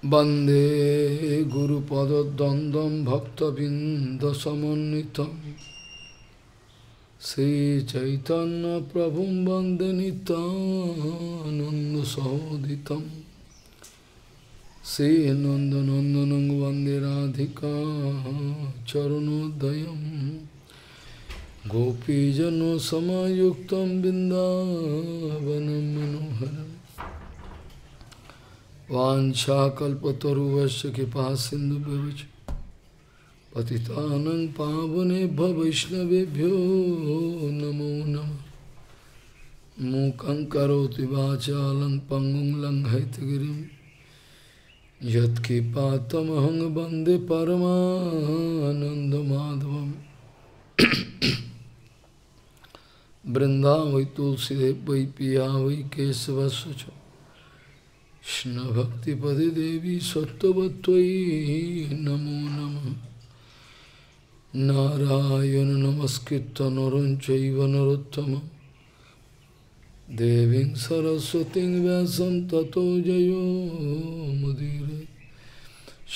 वंदे गुरुपद्वंद्वं भक्तबिंदसमन्वितं श्रीचैतन्य प्रभु वंदे नित्यानंदसहोदितं श्रीनंदनंदनं वंदे राधिका चरणोदयं गोपीजनसमायुक्तं बिन्दावनं मनोहरम् वाञ्छाकल्पतरुवस्य कृपा सिन्धुभ्यश्च पतितानं पावनेभ्यो वैष्णवेभ्यो नमो नमः। मूकं करोति वाचालं पङ्गुं लङ्घयितगिरिं यत्कृपातमहं वन्दे परमानन्दमाधवम्। वृन्दावै तुलसीदेव वै पिया वै केशवस्य च कृष्ण भक्तिपदे देवी सत्त्ववत्त्वयि नमो नमः। नारायण नमस्कृत्य नरं चैव नरोत्तमं देवीं सरस्वतीं व्यासं ततो जयो मुदीरये।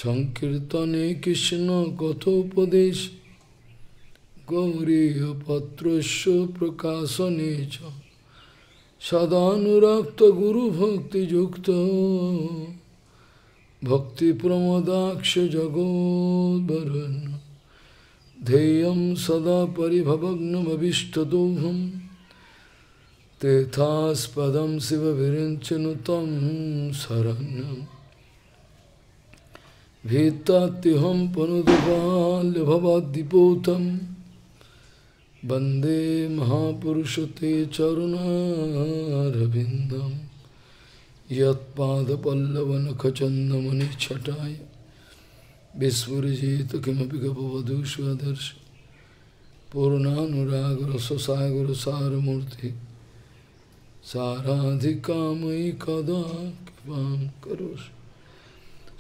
संकीर्तने कृष्ण कथोपदेश गौरीयपत्रस्य प्रकाशने च सदानुरक्त गुरु भक्ति युक्त भक्ति प्रमोदाक्ष जगोद्वरुन् ध्येयं सदा परिभवग्नमभिष्टदोहं तेथास्पदं शिवविरिञ्चनुतं शरण्यं भीतात्युहं पनुतपाल्यभवाद्दिपूतं वंदे महापुरुष ते चरुणारविंदम यत्पादपल्लवनखचंदमणिछटाय विस्फुरिजित किमपि गपवधू स्वदर्श पूर्णानुरागर स्वसागर सारमूर्ति साराधिकामयि कदा कृपां करोषि।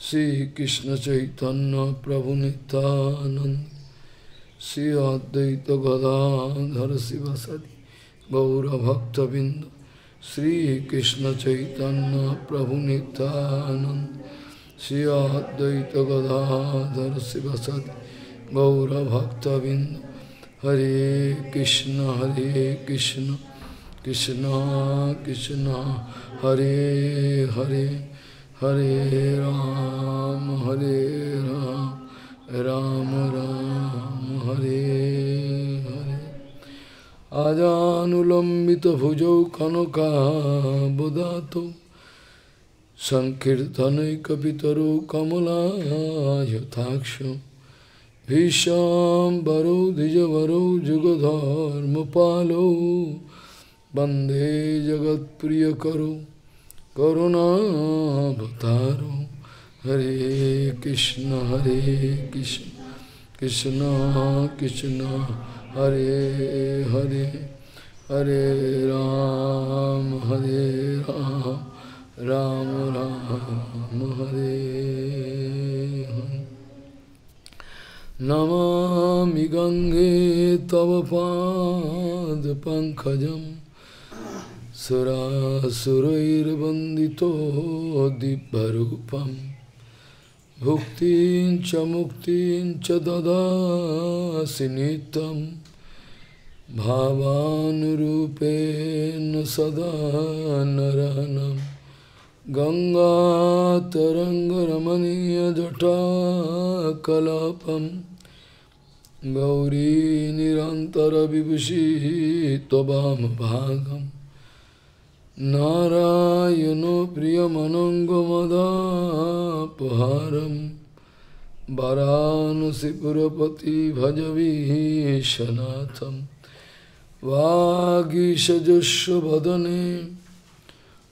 श्रीकृष्ण चैतन्य प्रभु नित्यानंद श्री अद्वैत गदाधर शिवसदि गौरभक्तबिंद श्रीकृष्ण चैतन्य प्रभु नित्यानंद श्री अद्वैत गदाधर शिवसदि गौरभक्तबिंद। हरे कृष्ण कृष्ण कृष्ण हरे हरे हरे राम राम राम हरे हरे। आजानुलंबित भुजौ कनकाबुदातो संकीर्तनैकपितरो कमलायताक्षो भीष्मांबरो द्विजवरो जुगधर्मपालो वंदे जगत्प्रियकरो करुणावतारो। हरे कृष्ण कृष्ण कृष्ण हरे हरे हरे राम राम राम हरे हरे। नमामि गंगे तव पाद पंकजं सुरासुरैर्वन्दितो दिव्यरूपम् भुक्तिं च मुक्तिं च ददासि नित्यं भावानुरूपेण सदा नरानं। गंगातरङ्गरमणीयजटाकलापं गौरी निरन्तरविभूषिः त्ववामभागम्। नारायणो प्रियमनङ्गमदापहारं वरानसीपुरपति भजवीशनाथं। वागीशजुष्व वदने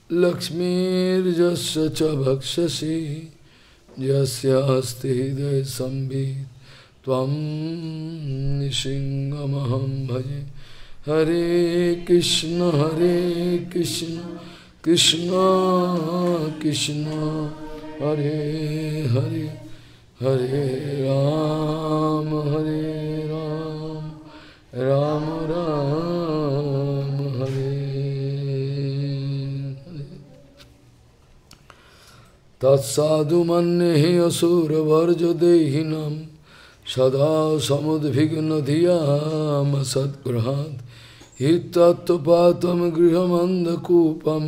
लक्ष्मीर्यस्य च भक्षसि यस्यास्ति हृदये संवित् त्वं नृसिंहमहं भजे। हरे कृष्ण कृष्ण कृष्ण हरे हरे हरे राम राम राम हरे Hare. tatsadu mannehi asura varja dehinam sada samudvigna dhyam sadgrahad hitatpatam grihamanda kupam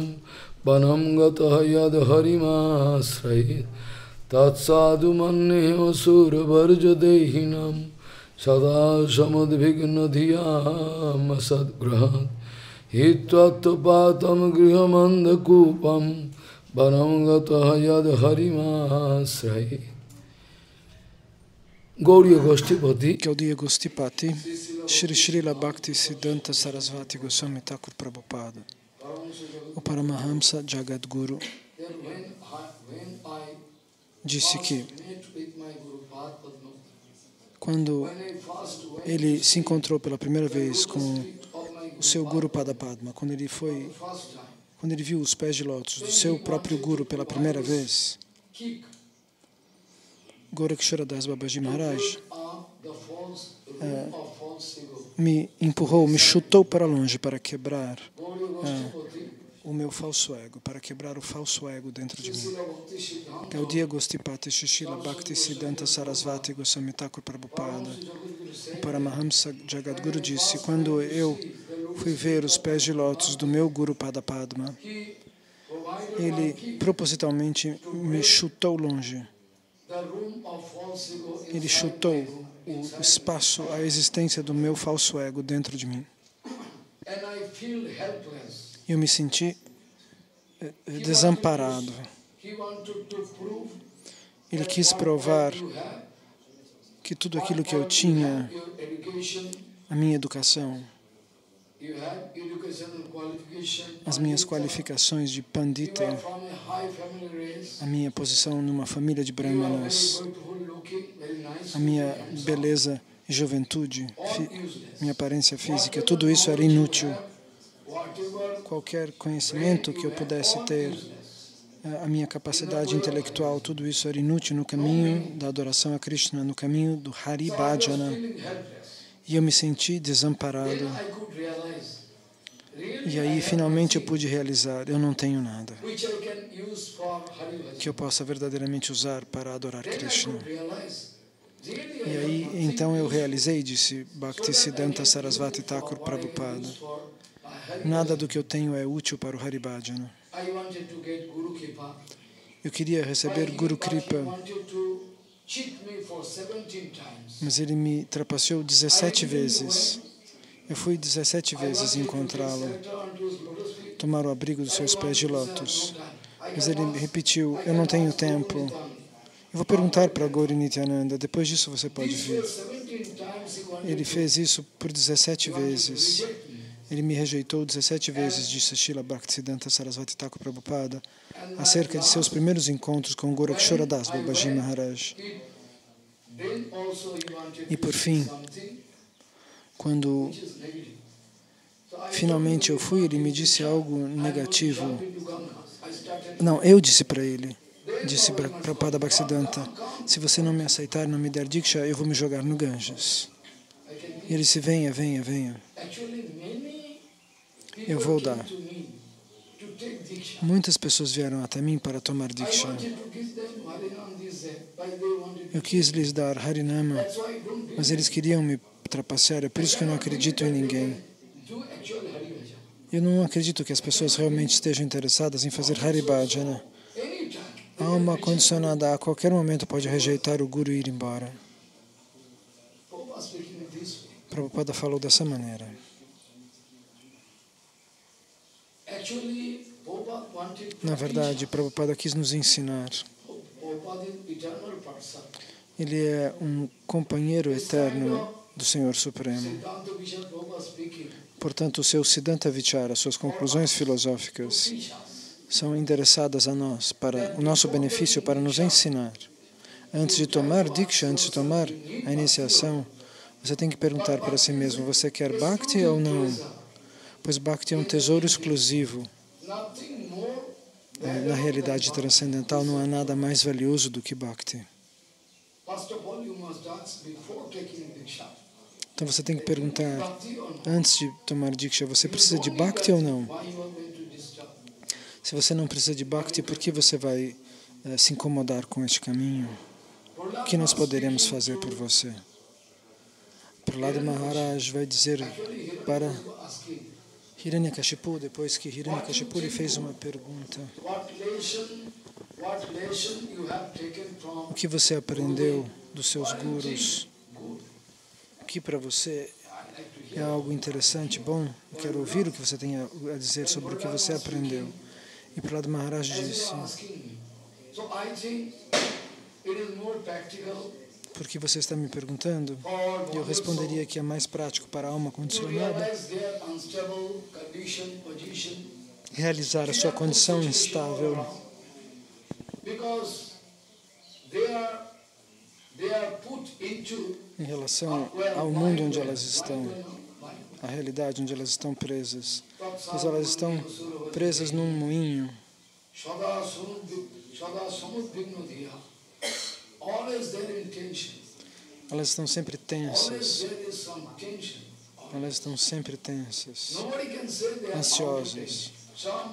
vanam gataha yad harimasrayet tatsadu mannehi asura varja dehinam sada samudvigna dhyam sadgrahad hitatpatam grihamanda kupam vanam gataha yad harimasrayet. Gauriya Goshtipati, Gaudiya Gostipati, Shri Srila Bhakti Siddhanta Sarasvati Goswami Thakur Prabhupada, o Paramahamsa Jagadguru, disse que quando ele se encontrou pela primeira vez com o seu Guru Padapadma, quando ele viu os pés de lótus do seu próprio Guru pela primeira vez, Gorakshara Das Babaji Maharaj me empurrou, me chutou para longe para quebrar o meu falso ego, para quebrar o falso ego dentro de mim. Gaudiya Gostipati Srila Bhakti Siddhanta Sarasvati Goswami Thakur Prabhupada, o Paramahamsa Jagadguru disse, quando eu fui ver os pés de lótus do meu Guru Padapadma, ele propositalmente me chutou longe. Ele chutou o espaço, a existência do meu falso ego dentro de mim. Eu me senti desamparado. Ele quis provar que tudo aquilo que eu tinha, a minha educação, as minhas qualificações de pandita, a minha posição numa família de brahmanas, a minha beleza e juventude, minha aparência física, tudo isso era inútil. Qualquer conhecimento que eu pudesse ter, a minha capacidade intelectual, tudo isso era inútil no caminho da adoração a Krishna, no caminho do Hari Bhajana. E eu me senti desamparado. E aí, finalmente, eu pude realizar, eu não tenho nada que eu possa verdadeiramente usar para adorar Krishna. E aí, então, eu realizei, disse Bhaktisiddhanta Sarasvati Thakur Prabhupada, nada do que eu tenho é útil para o Hari Bhajana. Eu queria receber Guru Kripa, mas ele me trapaceou 17 vezes. Eu fui 17 vezes encontrá-lo, tomar o abrigo dos seus pés de lótus. Mas ele repetiu, eu não tenho tempo. Eu vou perguntar para Gauri Nityananda, depois disso você pode vir. Ele fez isso por 17 vezes. Ele me rejeitou 17 vezes, disse Srila Bhaktisiddhanta Sarasvati Thakur Prabhupada, acerca de seus primeiros encontros com Gorakshara Das Babaji Maharaj. E por fim, quando finalmente eu fui, ele me disse algo negativo. Não, eu disse para ele, disse Prabhupada Bhaktisiddhanta, se você não me aceitar, não me der Diksha, eu vou me jogar no Ganges. E ele disse, venha, venha, venha. Eu vou dar. Muitas pessoas vieram até mim para tomar Diksha. Eu quis lhes dar Harinama, mas eles queriam me trapacear, é por isso que eu não acredito em ninguém. Eu não acredito que as pessoas realmente estejam interessadas em fazer Hari Bhajana. A alma condicionada a qualquer momento pode rejeitar o Guru e ir embora. Prabhupada falou dessa maneira. Na verdade, Prabhupada quis nos ensinar. Ele é um companheiro eterno do Senhor Supremo. Portanto, o seu Siddhanta Vichara, suas conclusões filosóficas, são endereçadas a nós, para o nosso benefício, para nos ensinar. Antes de tomar Diksha, antes de tomar a iniciação, você tem que perguntar para si mesmo, você quer Bhakti ou não? Pois Bhakti é um tesouro exclusivo. Na realidade transcendental não há nada mais valioso do que Bhakti. Então você tem que perguntar, antes de tomar Diksha, você precisa de Bhakti ou não? Se você não precisa de Bhakti, por que você vai se incomodar com este caminho, o que nós poderemos fazer por você? Prahlada Maharaj vai dizer para Hiranyakashipu, depois que Hiranyakashipu lhe fez uma pergunta: o que você aprendeu dos seus gurus? O que para você é algo interessante, bom? Eu quero ouvir o que você tem a dizer sobre o que você aprendeu. E Prahlada Maharaj disse: por que você está me perguntando? Eu responderia que é mais prático para a alma condicionada realizar a sua condição instável, em relação ao mundo onde elas estão, a realidade onde elas estão presas. Pois elas estão presas num moinho. Elas estão sempre tensas. Elas estão sempre tensas, ansiosas.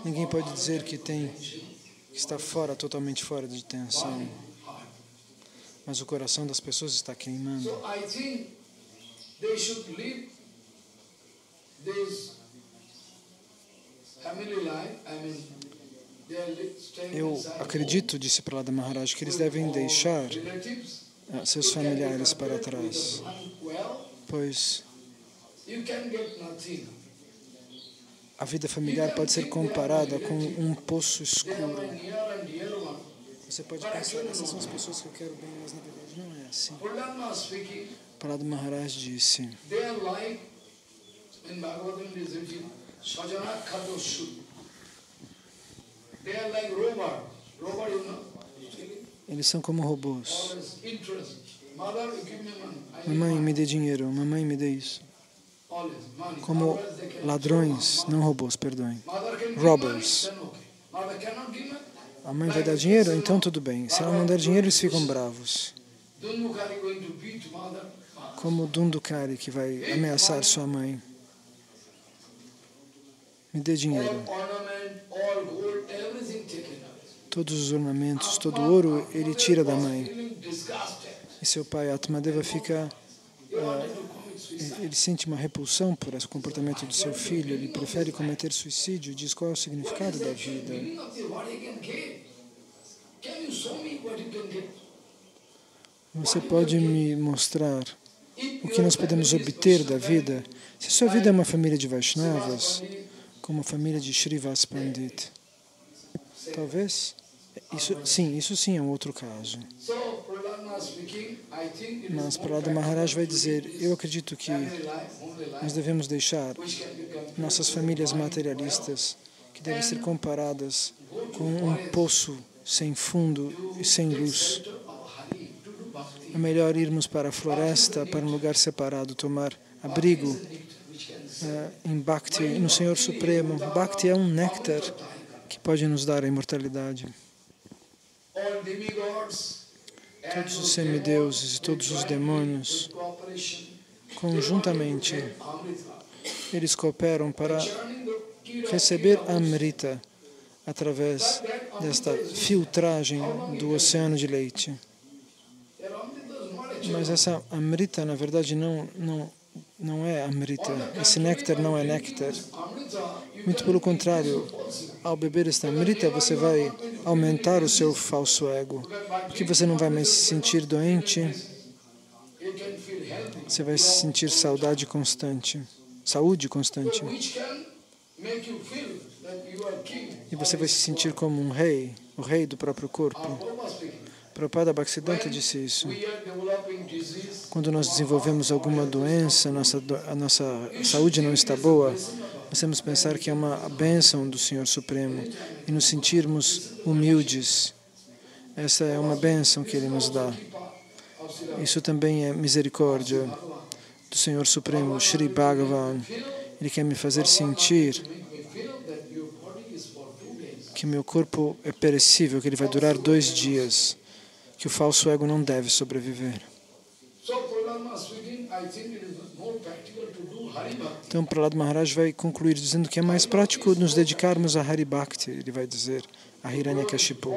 Ninguém pode dizer que está totalmente fora de tensão. Mas o coração das pessoas está queimando. Eu acredito, disse Prahlada Maharaj, que eles devem deixar seus familiares para trás, pois a vida familiar pode ser comparada com um poço escuro. Você pode pensar, essas são as pessoas que eu quero bem, mas na verdade não é assim. Prahlada Maharaj disse: eles são como robôs. Mamãe, me dê dinheiro. Mamãe, me dê isso. Como ladrões, não robôs, perdoem. Robbers. A mãe vai dar dinheiro? Então tudo bem. Se ela não der dinheiro, eles ficam bravos. Como Dundukari, que vai ameaçar sua mãe. Me dê dinheiro. Todos os ornamentos, todo o ouro, ele tira da mãe. E seu pai, Atmadeva, ele sente uma repulsão por esse comportamento do seu filho. Ele prefere cometer suicídio. Diz: qual é o significado da vida? Você pode me mostrar o que nós podemos obter da vida? Se sua vida é uma família de Vaishnavas, como a família de Srivas Pandit, talvez, isso sim é um outro caso. Mas Prahlada Maharaj vai dizer: eu acredito que nós devemos deixar nossas famílias materialistas, que devem ser comparadas com um poço sem fundo e sem luz. É melhor irmos para a floresta, para um lugar separado, tomar abrigo em Bhakti, no Senhor Supremo. Bhakti é um néctar que pode nos dar a imortalidade. Todos os semideuses e todos os demônios, conjuntamente, eles cooperam para receber Amrita através desta filtragem do oceano de leite. Mas essa Amrita, na verdade, não é Amrita. Esse néctar não é néctar. Muito pelo contrário, ao beber esta Amrita, você vai aumentar o seu falso ego, porque você não vai mais se sentir doente, você vai sentir saúde constante. E você vai se sentir como um rei, o rei do próprio corpo. Prabhupada Bhaktisiddhanta disse isso. Quando nós desenvolvemos alguma doença, a nossa saúde não está boa, nós temos que pensar que é uma bênção do Senhor Supremo e nos sentirmos humildes. Essa é uma bênção que Ele nos dá. Isso também é misericórdia do Senhor Supremo, Shri Bhagavan. Ele quer me fazer sentir que meu corpo é perecível, que ele vai durar 2 dias, que o falso ego não deve sobreviver. Então, Prahlad Maharaj vai concluir dizendo que é mais prático nos dedicarmos a Hari Bhakti, ele vai dizer, a Hiranyakashipu.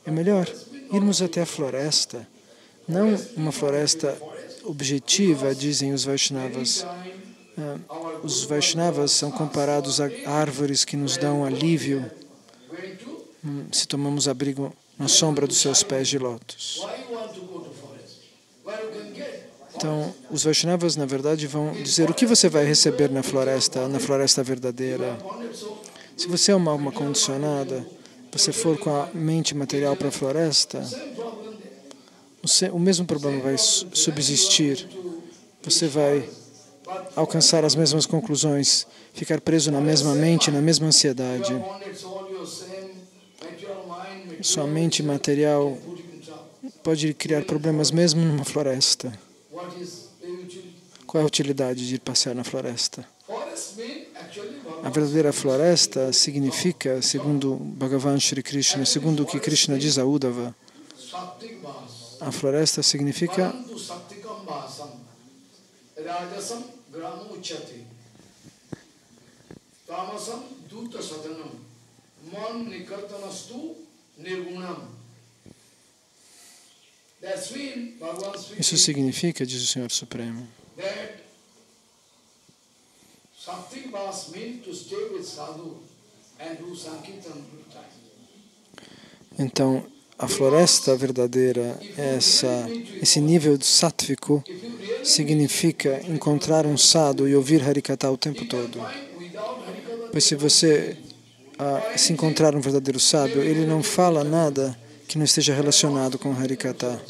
É melhor irmos até a floresta, não uma floresta objetiva, dizem os Vaishnavas. Os Vaishnavas são comparados a árvores que nos dão alívio se tomamos abrigo na sombra dos seus pés de lótus. Então, os Vaishnavas, na verdade, vão dizer o que você vai receber na floresta verdadeira. Se você é uma alma condicionada, você for com a mente material para a floresta, o mesmo problema vai subsistir. Você vai alcançar as mesmas conclusões, ficar preso na mesma mente, na mesma ansiedade. Sua mente material pode criar problemas mesmo numa floresta. Qual é a utilidade de ir passear na floresta? A verdadeira floresta significa, segundo Bhagavan Shri Krishna, segundo o que Krishna diz a Uddhava, a floresta significa isso significa, diz o Senhor Supremo, então, a floresta verdadeira, esse nível de sáttvico, significa encontrar um sadhu e ouvir Harikatha o tempo todo. Pois se você se encontrar um verdadeiro sábio, ele não fala nada que não esteja relacionado com Harikatha.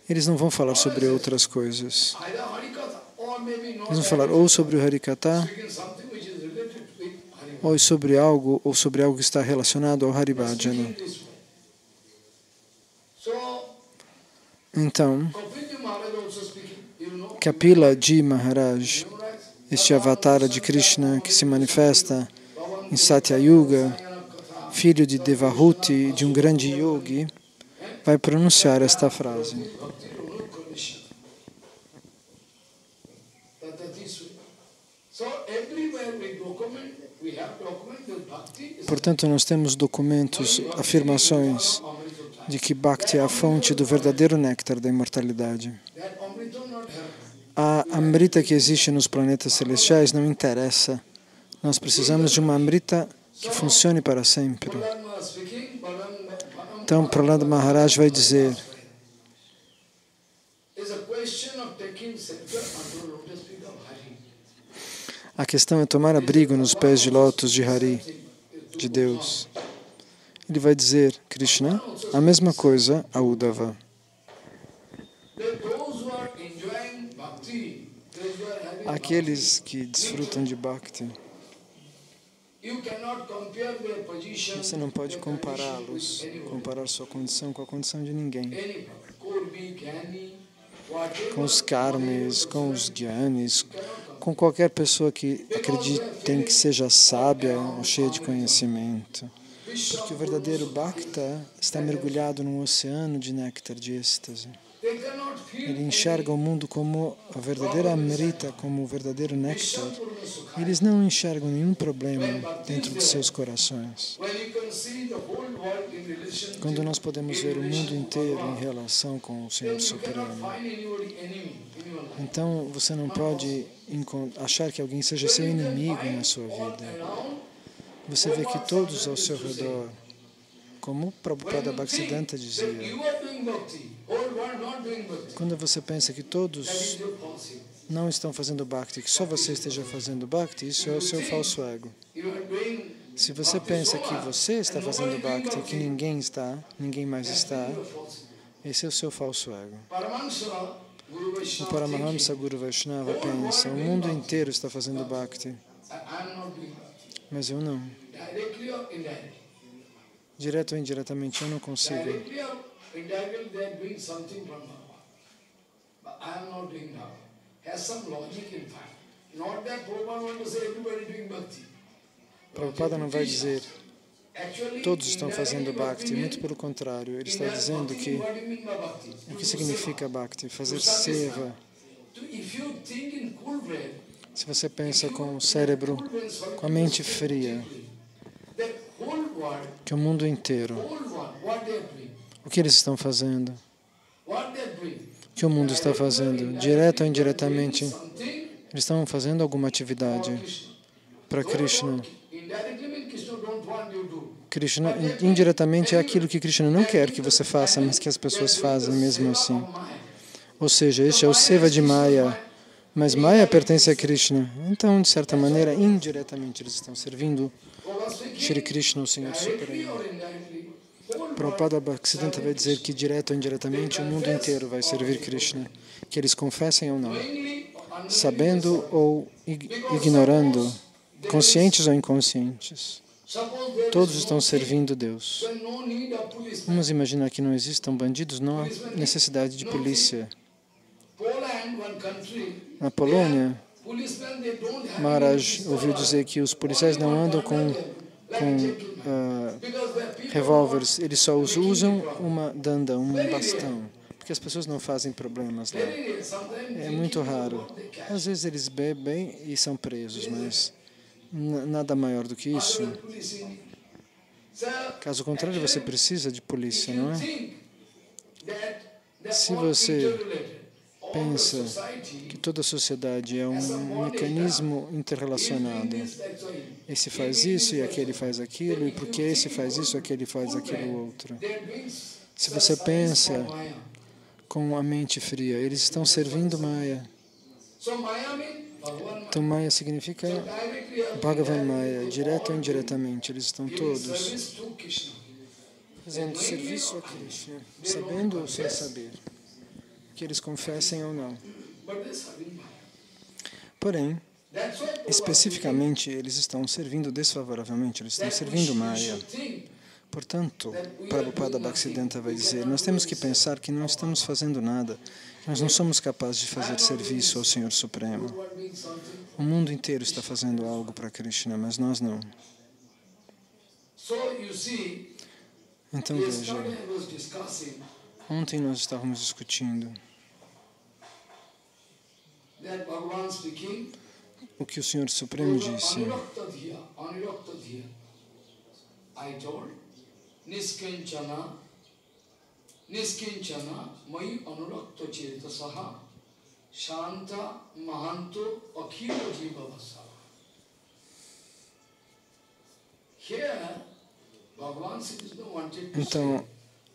Eles não vão falar sobre outras coisas. Eles vão falar ou sobre o Harikatha, ou sobre algo que está relacionado ao Haribhajana. Então, Kapila Ji Maharaj, este avatar de Krishna que se manifesta em Satya Yuga, filho de Devahuti, de um grande yogi, vai pronunciar esta frase. Portanto, nós temos documentos, afirmações de que Bhakti é a fonte do verdadeiro néctar da imortalidade. A Amrita que existe nos planetas celestiais não interessa. Nós precisamos de uma Amrita que funcione para sempre. Então, Prahlad Maharaj vai dizer, a questão é tomar abrigo nos pés de lótus de Hari, de Deus. Ele vai dizer, Krishna, a mesma coisa a Uddhava. Aqueles que desfrutam de Bhakti, você não pode compará-los, comparar sua condição com a condição de ninguém. Com os karmis, com os gyanis, com qualquer pessoa que acredite que seja sábia ou cheia de conhecimento. Porque o verdadeiro Bhakta está mergulhado num oceano de néctar, de êxtase. Ele enxerga o mundo como a verdadeira Amrita, como o verdadeiro néctar. Eles não enxergam nenhum problema dentro de seus corações. Quando nós podemos ver o mundo inteiro em relação com o Senhor Supremo, então você não pode achar que alguém seja seu inimigo na sua vida. Você vê que todos ao seu redor, como o Prabhupada Bhaktisiddhanta dizia, quando você pensa que todos não estão fazendo Bhakti, que só você esteja fazendo Bhakti, isso é o seu falso ego. Se você pensa que você está fazendo Bhakti e que ninguém mais está, esse é o seu falso ego. O Paramahamsa Guru Vaishnava pensa, o mundo inteiro está fazendo Bhakti, mas eu não. Direto ou indiretamente, eu não consigo. Prabhupada não vai dizer todos estão fazendo Bhakti, muito pelo contrário, ele está dizendo que o que significa Bhakti? Fazer seva, Se você pensa com o cérebro, com a mente fria, que o mundo inteiro, o que eles estão fazendo? O que o mundo está fazendo? Direto ou indiretamente, eles estão fazendo alguma atividade para Krishna. Krishna, indiretamente, é aquilo que Krishna não quer que você faça, mas que as pessoas fazem mesmo assim. Ou seja, este é o Seva de Maya, mas Maya pertence a Krishna. Então, de certa maneira, indiretamente, eles estão servindo Shri Krishna, o Senhor Supremo. Prabhupada Bhaktisiddhanta vai dizer que, direto ou indiretamente, o mundo inteiro vai servir Krishna, que eles confessem ou não, sabendo ou ignorando, conscientes ou inconscientes. Todos estão servindo Deus. Vamos imaginar que não existam bandidos, não há necessidade de polícia. Na Polônia, Maharaj ouviu dizer que os policiais não andam com revólveres, eles só usam uma danda, um bastão, porque as pessoas não fazem problemas lá. É muito raro. Às vezes eles bebem e são presos, mas nada maior do que isso. Caso contrário, você precisa de polícia, não é? Se você pensa que toda a sociedade é um mecanismo interrelacionado, esse faz isso e aquele faz aquilo, e porque esse faz isso, aquele faz aquilo outro. Se você pensa com a mente fria, eles estão servindo Maya. Então Maya significa Bhagavan Maya, direto ou indiretamente, eles estão todos fazendo serviço a Krishna, sabendo ou sem saber, que eles confessem ou não. Porém, especificamente, eles estão servindo desfavoravelmente, eles estão servindo Maya. Portanto, Prabhupada Bhaktisiddhanta vai dizer, nós temos que pensar que não estamos fazendo nada, nós não somos capazes de fazer serviço ao Senhor Supremo. O mundo inteiro está fazendo algo para Krishna, mas nós não. Então veja, ontem nós estávamos discutindo o que o Senhor Supremo disse. Niskinchana mai anurakta chetasaha shanta mahanto akhila jiva vasa. Então,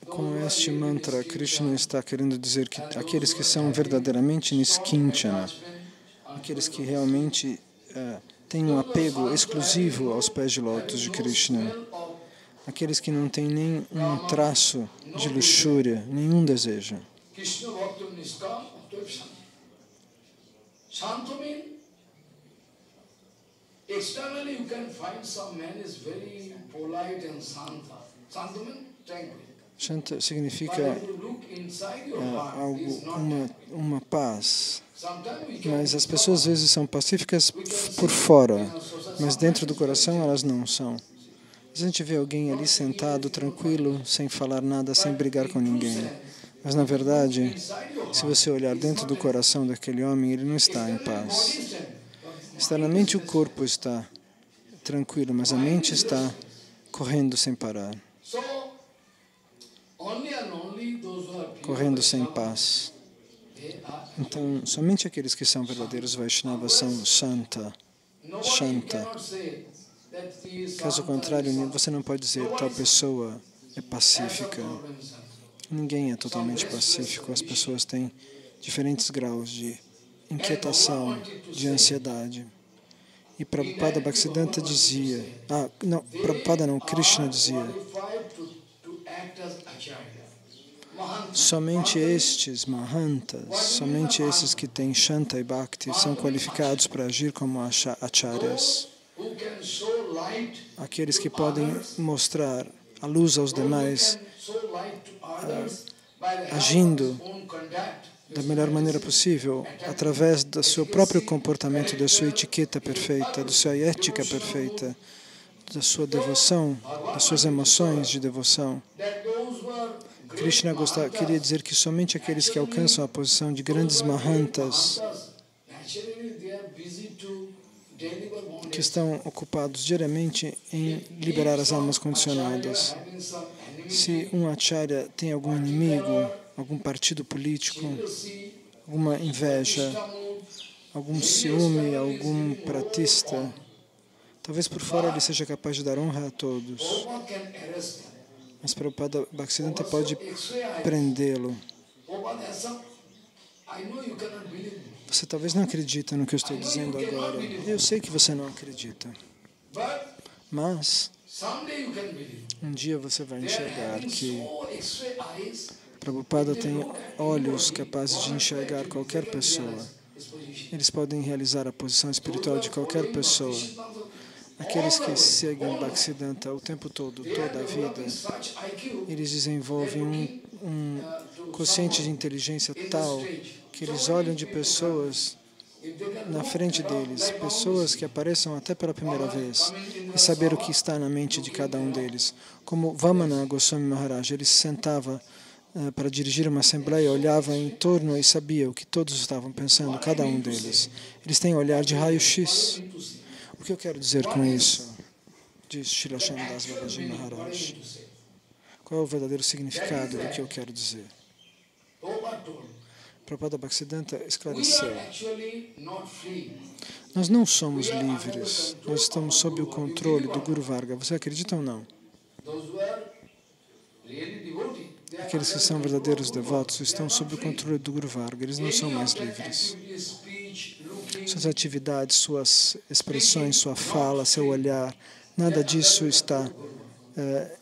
com este mantra, Krishna está querendo dizer que aqueles que são verdadeiramente niskinchana, aqueles que realmente têm um apego exclusivo aos pés de lótus de Krishna, aqueles que não têm nem um traço de luxúria, nenhum desejo. Shanta significa uma paz. Mas as pessoas às vezes são pacíficas por fora, mas dentro do coração elas não são. A gente vê alguém ali sentado, tranquilo, sem falar nada, sem brigar com ninguém. Mas, na verdade, se você olhar dentro do coração daquele homem, ele não está em paz. Externamente o corpo está tranquilo, mas a mente está correndo sem parar. Correndo sem paz. Então, somente aqueles que são verdadeiros Vaishnavas são Shanta. Caso contrário, você não pode dizer tal pessoa é pacífica. Ninguém é totalmente pacífico. As pessoas têm diferentes graus de inquietação, de ansiedade. E Prabhupada Bhaktisiddhanta dizia, Prabhupada não, Krishna dizia, somente estes Mahantas, somente esses que têm Shanta e Bhakti são qualificados para agir como acharyas. Aqueles que podem mostrar a luz aos demais, agindo da melhor maneira possível, através do seu próprio comportamento, da sua etiqueta perfeita, da sua ética perfeita, da sua devoção, das suas emoções de devoção. Krishna queria dizer que somente aqueles que alcançam a posição de grandes Mahantas que estão ocupados diariamente em liberar as almas condicionadas. Se um acharya tem algum inimigo, algum partido político, alguma inveja, algum ciúme, algum pratista, talvez por fora ele seja capaz de dar honra a todos, mas Prabhupada Bhaktisiddhanta pode prendê-lo. Você talvez não acredita no que eu estou dizendo agora. Eu sei que você não acredita. Mas um dia você vai enxergar que Prabhupada tem olhos capazes de enxergar qualquer pessoa. Eles podem realizar a posição espiritual de qualquer pessoa. Aqueles que seguem Bhaktisiddhanta o tempo todo, toda a vida, eles desenvolvem um quociente de inteligência tal que eles olham de pessoas na frente deles, pessoas que apareçam até pela primeira vez, e saber o que está na mente de cada um deles. Como Vamana Goswami Maharaj, ele se sentava para dirigir uma assembleia, olhava em torno e sabia o que todos estavam pensando, cada um deles. Eles têm olhar de raio-x. O que eu quero dizer com isso? Diz Srila Shandas Babaji Maharaj. Qual é o verdadeiro significado do que eu quero dizer? Prabhupada Bhaktisiddhanta esclareceu. Nós não somos livres, nós estamos sob o controle do Guru Varga. Você acredita ou não? Aqueles que são verdadeiros devotos estão sob o controle do Guru Varga, eles não são mais livres. Suas atividades, suas expressões, sua fala, seu olhar, nada disso está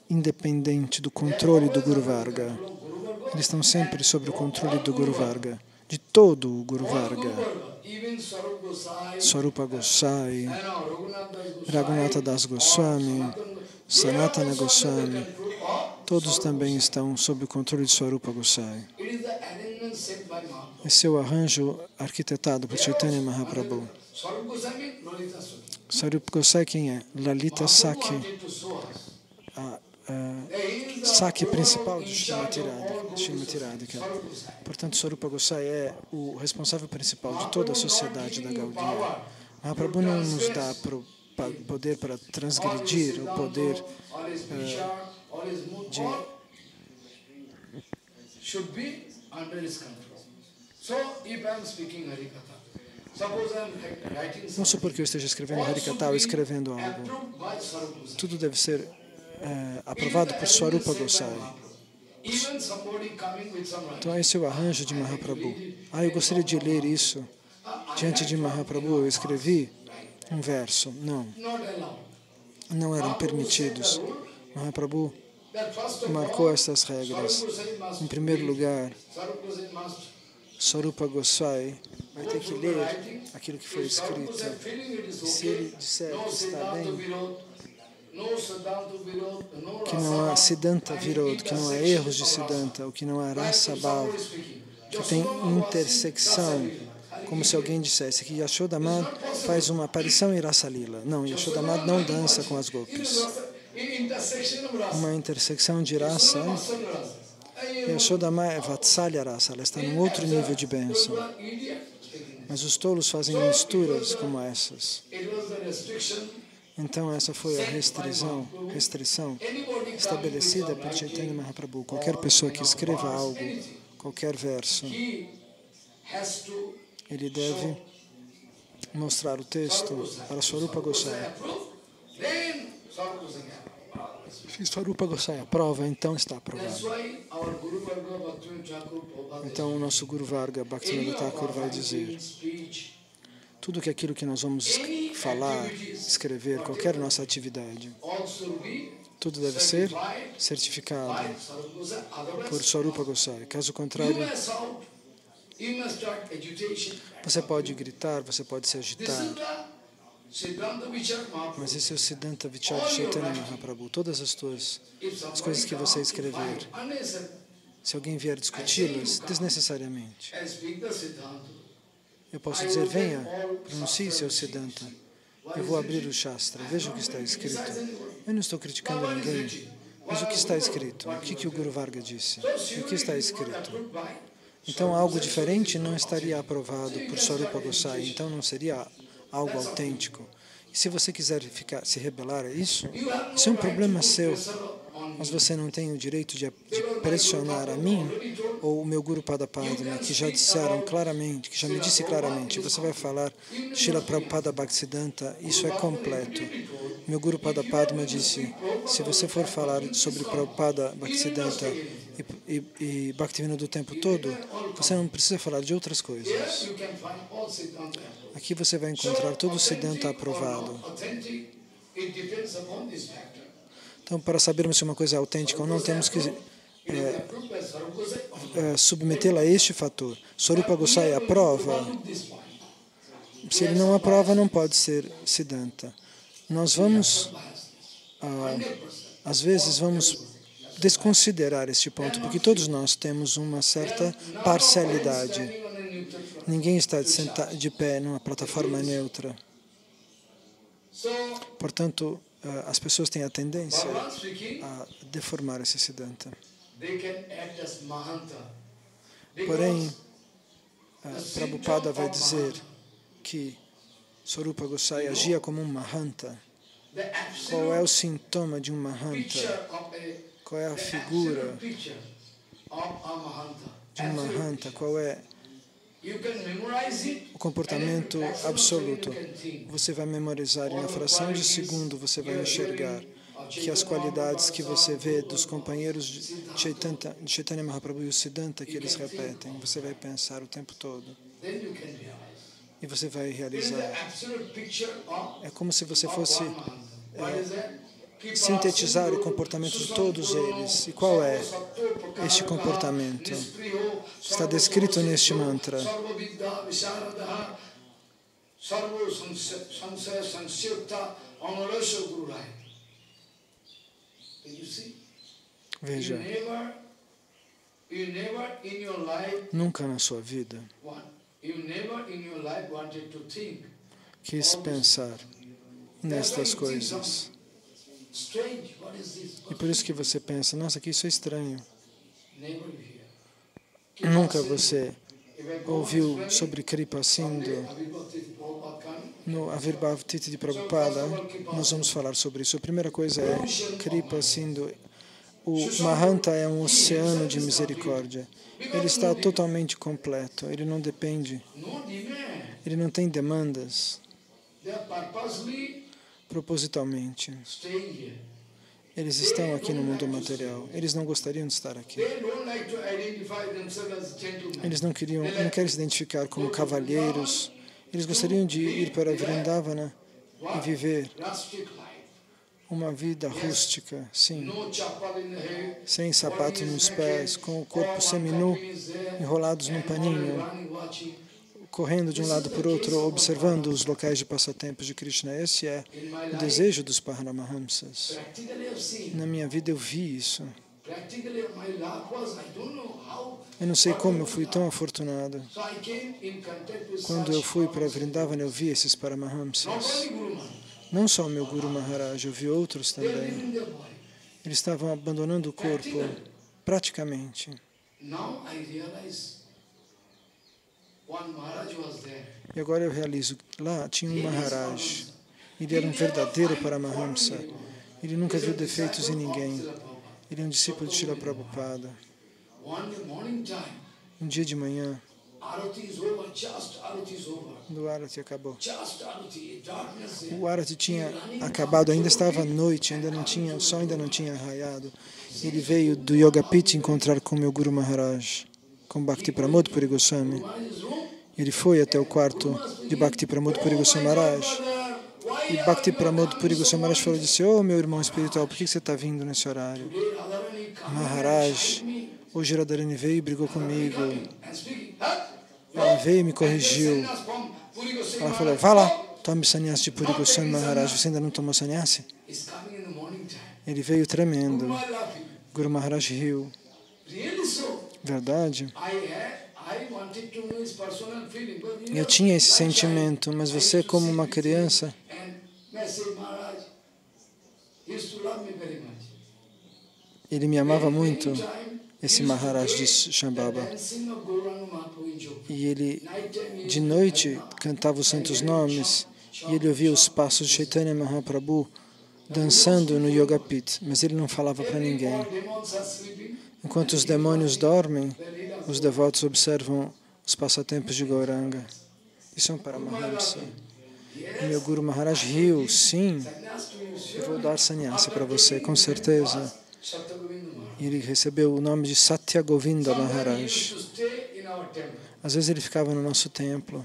independente do controle do Guru Varga. Eles estão sempre sob o controle do Guru Varga, de todo o Guru Varga. Swarupa Gosai, Raghunatha Das Goswami, Sanatana Goswami, todos também estão sob o controle de Swarupa Gosai. Esse é o arranjo arquitetado por Chaitanya Mahaprabhu. Swarupa Gosai quem é? Lalita Sakhi, Sakhi principal de Srimati Radhika. Portanto, Swarupa Gosai é o responsável principal de toda a sociedade da Gaudiya. Mahaprabhu não nos dá poder para transgredir, o poder Vamos supor que eu esteja escrevendo Harikatha ou escrevendo algo. Tudo deve ser aprovado por Swarupa Gosai. Então esse é o arranjo de Mahaprabhu. Eu gostaria de ler isso diante de Mahaprabhu. Eu escrevi um verso. Não eram permitidos. Mahaprabhu marcou essas regras. Em primeiro lugar, Swarupa Gosai vai ter que ler aquilo que foi escrito. E se ele disser que está bem, que não há Siddhanta Virod, que não há erros de Siddhanta, ou que não há Rasa Bhav, que tem intersecção, como se alguém dissesse que Yashodamad faz uma aparição em Rasa Lila. Não, Yashodamad não dança com as gopis. Uma intersecção de Rasa, Yashodamad é Vatsalya Rasa, ela está num outro nível de bênção. Mas os tolos fazem misturas como essas. Então essa foi a restrição estabelecida por Chaitanya Mahaprabhu. Qualquer pessoa que escreva algo, qualquer verso, ele deve mostrar o texto para Swarupa Gosai. Se Swarupa Gosai aprova, então está aprovado. Então o nosso Guru Varga Bhaktivinoda Thakur vai dizer: tudo que aquilo que nós vamos falar, escrever, qualquer nossa atividade, tudo deve ser certificado por Swarupa Gosai. Caso contrário, você pode gritar, você pode se agitar, mas esse é o Siddhanta Vichara de Chaitanya Mahaprabhu. Todas as coisas que você escrever, se alguém vier discuti-las desnecessariamente, eu posso dizer: venha, pronuncie seu Siddhanta. Eu vou abrir o Shastra, veja o que está escrito. Eu não estou criticando ninguém, mas o que está escrito? O que o Guru Varga disse? O que está escrito? Então, algo diferente não estaria aprovado por Swarupa Gosai, então não seria algo autêntico. E se você quiser se rebelar a isso, isso é um problema seu. Mas você não tem o direito de pressionar a mim ou o meu Guru Padapadma, que já disseram claramente, que já me disse claramente, você vai falar Srila Prabhupada Bhaktisiddhanta, isso é completo. Meu Guru Padapadma disse, se você for falar sobre Prabhupada Bhaktisiddhanta e Bhaktivinoda do tempo todo, você não precisa falar de outras coisas. Aqui você vai encontrar todo o Siddhanta aprovado. Então, para sabermos se uma coisa é autêntica ou não, temos que submetê-la a este fator. Swarupa Gosai aprova. Se ele não aprova, não pode ser Siddhanta. Nós vamos, às vezes, vamos desconsiderar este ponto, porque todos nós temos uma certa parcialidade. Ninguém está de pé numa plataforma neutra. Portanto, as pessoas têm a tendência a deformar esse Siddhanta. Porém, Prabhupada vai dizer que Swarupa Gosai agia como um Mahanta. Qual é o sintoma de um Mahanta? Qual é a figura de um Mahanta? Qual é o comportamento absoluto? Você vai memorizar e na fração de segundo você vai enxergar que as qualidades que você vê dos companheiros de Chaitanya Mahaprabhu e o Siddhanta que eles repetem, você vai pensar o tempo todo. E você vai realizar. É como se você fosse sintetizar o comportamento de todos eles. E qual é este comportamento? Está descrito neste mantra. Veja, nunca na sua vida quis pensar nestas coisas. E por isso que você pensa, nossa, que isso é estranho. Nunca você ouviu sobre Kripa Sindhu. No Avirbhavtiti de Prabhupada, nós vamos falar sobre isso. A primeira coisa é Kripa Sindhu. O Mahanta é um oceano de misericórdia. Ele está totalmente completo. Ele não depende. Ele não tem demandas. Propositalmente. Eles estão aqui no mundo material. Eles não gostariam de estar aqui. Eles não querem se identificar como cavalheiros. Eles gostariam de ir para Vrindavana e viver uma vida rústica, sim, sem sapato nos pés, com o corpo seminu, enrolados num paninho, correndo de um lado para o outro, observando os locais de passatempos de Krishna. Esse é o desejo dos Paramahamsas. Na minha vida eu vi isso. Eu não sei como eu fui tão afortunado. Quando eu fui para Vrindavana, eu vi esses Paramahamsas. Não só o meu Guru Maharaj, eu vi outros também. Eles estavam abandonando o corpo, praticamente. E agora eu realizo, lá tinha um Maharaj. Ele era um verdadeiro Paramahamsa. Ele nunca viu defeitos em ninguém. Ele é um discípulo de Srila Prabhupada. Um dia de manhã, o Arati acabou. O Arati tinha acabado, ainda estava à noite, o sol ainda não tinha raiado. Ele veio do Yoga Pit encontrar com meu Guru Maharaj, com Bhakti Pramod Puri Goswami. Ele foi até o quarto de Bhakti Pramod Puri Goswami Maharaj. E Bhakti Pramod Puri Goswami Maharaj falou, disse, meu irmão espiritual, por que você está vindo nesse horário? Maharaj, hoje Radharani veio e brigou comigo. Ela veio e me corrigiu. Ela falou, vá lá, tome sannyasi de Puri Goswami Maharaj. Você ainda não tomou sannyasi? Ele veio tremendo. Guru Maharaj riu. Verdade? Eu tinha esse sentimento, mas você, como uma criança, ele me amava muito, esse Maharaj de Shambhava. E ele, de noite, cantava os santos nomes e ele ouvia os passos de Chaitanya Mahaprabhu dançando no Yoga Pit, mas ele não falava para ninguém. Enquanto os demônios dormem, os devotos observam os passatempos de Gauranga. Isso é um Paramahamsa. E meu Guru Maharaj riu, sim, eu vou dar sannyasa para você, com certeza. Ele recebeu o nome de Satya Govinda Maharaj. Às vezes ele ficava no nosso templo.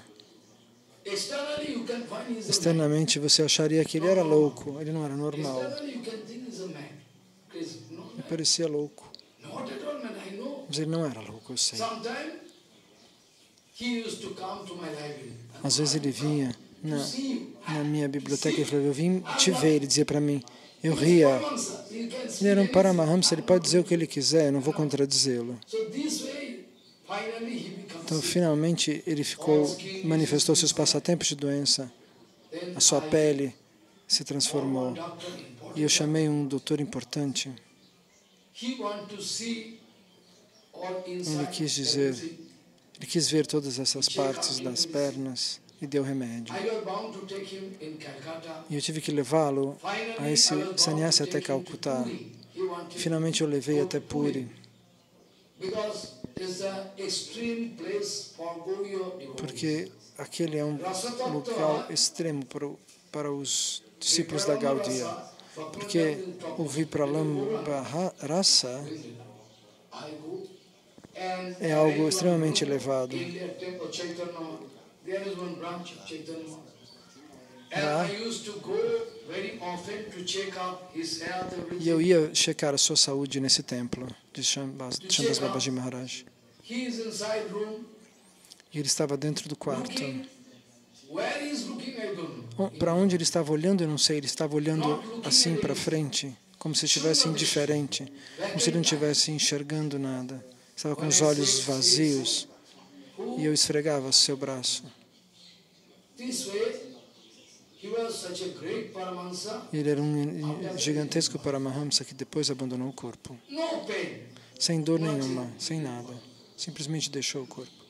Externamente você acharia que ele era louco, ele não era normal. Ele parecia louco. Mas ele não era louco, eu sei. Às vezes ele vinha na minha biblioteca e falava, eu vim te ver, ele dizia para mim. Eu ria. Ele era um Paramahamsa, ele pode dizer o que ele quiser, eu não vou contradizê-lo. Então, finalmente, ele manifestou seus passatempos de doença. A sua pele se transformou. E eu chamei um doutor importante. Ele quis ver todas essas partes das pernas e deu remédio. E eu tive que levá-lo a esse sannyasi até Calcutá. Finalmente eu levei até Puri. Porque aquele é um local extremo para os discípulos da Gaudiya. Porque o Vipralambha Rasa é algo extremamente elevado. E eu ia checar a sua saúde nesse templo de Shambhas Babaji Maharaj. E ele estava dentro do quarto. Para onde ele estava olhando, eu não sei. Ele estava olhando assim para frente, como se estivesse indiferente, como se ele não estivesse enxergando nada. Estava com os olhos vazios. E eu esfregava seu braço. Ele era um gigantesco Paramahamsa que depois abandonou o corpo. Sem dor nenhuma, sem nada. Simplesmente deixou o corpo.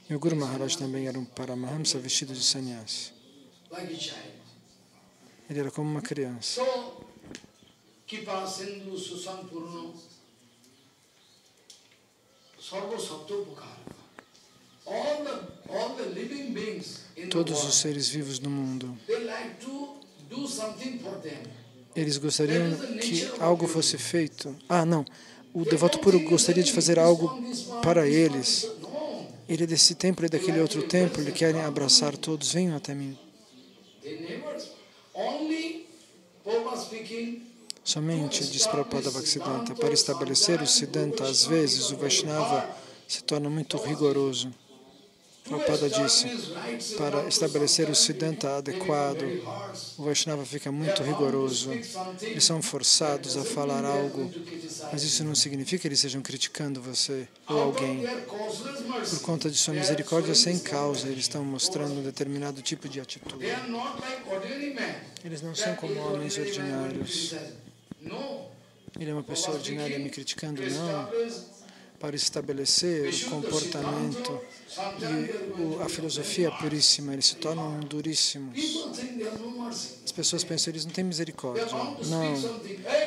E o Guru Maharaj também era um Paramahamsa vestido de sannyasi. Ele era como uma criança. Todos os seres vivos no mundo, eles gostariam que algo fosse feito. O devoto puro gostaria de fazer algo para eles. Ele é desse templo e daquele outro templo, ele querem abraçar todos, venham até mim. Somente, diz Prabhupada Bhaktisiddhanta, para estabelecer o Siddhanta, às vezes o Vaishnava se torna muito rigoroso. Prabhupada disse, para estabelecer o Siddhanta adequado, o Vaishnava fica muito rigoroso. Eles são forçados a falar algo, mas isso não significa que eles estejam criticando você ou alguém. Por conta de sua misericórdia sem causa, eles estão mostrando um determinado tipo de atitude. Eles não são como homens ordinários. Ele é uma pessoa ordinária me criticando? Não. Para estabelecer o comportamento e a filosofia puríssima, eles se tornam duríssimos. As pessoas pensam, eles não têm misericórdia. Não.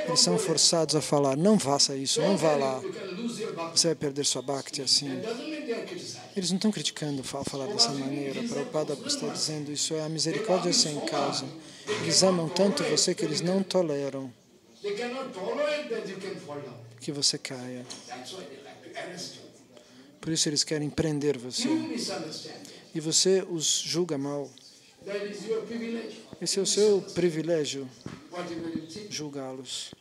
Eles são forçados a falar, não faça isso, não vá lá. Você vai perder sua bhakti assim. Eles não estão criticando ao falar dessa maneira. Prabhupada está dizendo, isso é a misericórdia sem causa. Eles amam tanto você que eles não toleram que você caia. Por isso eles querem prender você. E você os julga mal. Esse é o seu privilégio, julgá-los.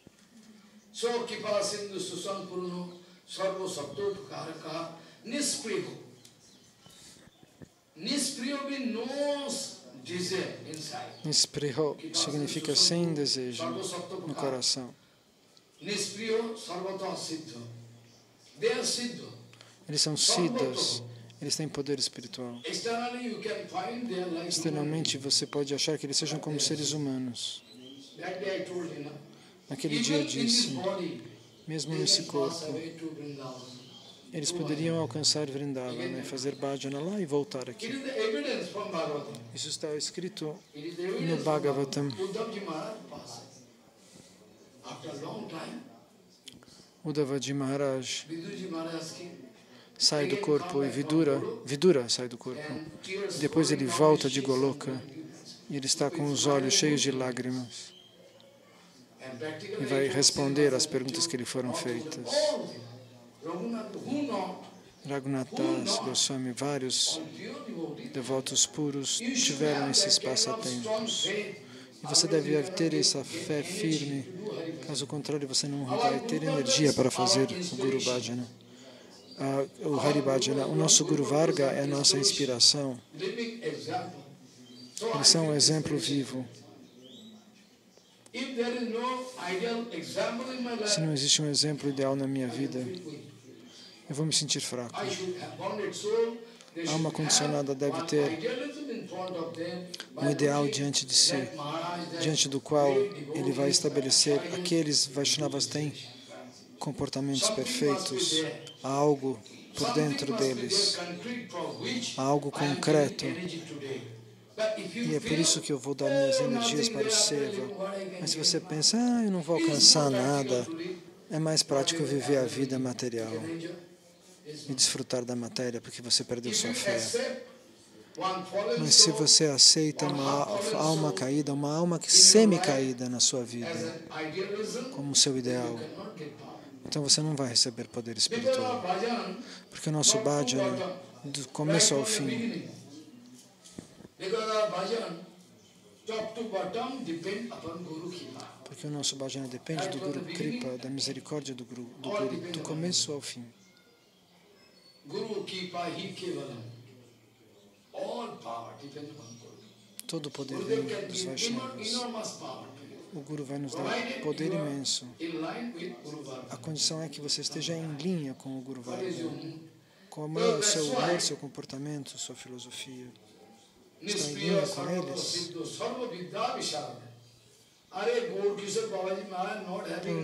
Nispriho significa sem desejo no coração. Eles são siddhas, eles têm poder espiritual. Externamente você pode achar que eles sejam como seres humanos. Naquele dia eu disse, mesmo nesse corpo, eles poderiam alcançar Vrindavana e fazer bhajana lá e voltar aqui. Isso está escrito no Bhagavatam. Uddhavaji Maharaj sai do corpo e Vidura sai do corpo. Depois ele volta de Goloka e ele está com os olhos cheios de lágrimas e vai responder às perguntas que lhe foram feitas. Raghunathas Goswami, vários devotos puros tiveram esses passatempos. E você deve ter essa fé firme, caso contrário você não vai ter energia para fazer o Guru Bhajana. O Hari Bhajana. O nosso Guru Varga é a nossa inspiração. Eles são um exemplo vivo. Se não existe um exemplo ideal na minha vida, eu vou me sentir fraco. A alma condicionada deve ter um ideal diante de si, diante do qual ele vai estabelecer. Aqueles Vaishnavas têm comportamentos perfeitos, há algo por dentro deles, há algo concreto. E é por isso que eu vou dar minhas energias para o Seva. Mas se você pensa, eu não vou alcançar nada, é mais prático viver a vida material e desfrutar da matéria, porque você perdeu sua fé. Mas se você aceita uma alma caída, uma alma semi-caída na sua vida, como seu ideal, então você não vai receber poder espiritual. Porque o nosso bhajana, do começo ao fim, porque o nosso bhajana depende do Guru Kripa, da misericórdia do Guru, do começo ao fim. Todo o poder vem dos Vaishnavas. O Guru vai nos dar poder imenso. A condição é que você esteja em linha com o Guru Varga. Como é o seu humor, seu comportamento, sua filosofia? Está em linha com eles? Então,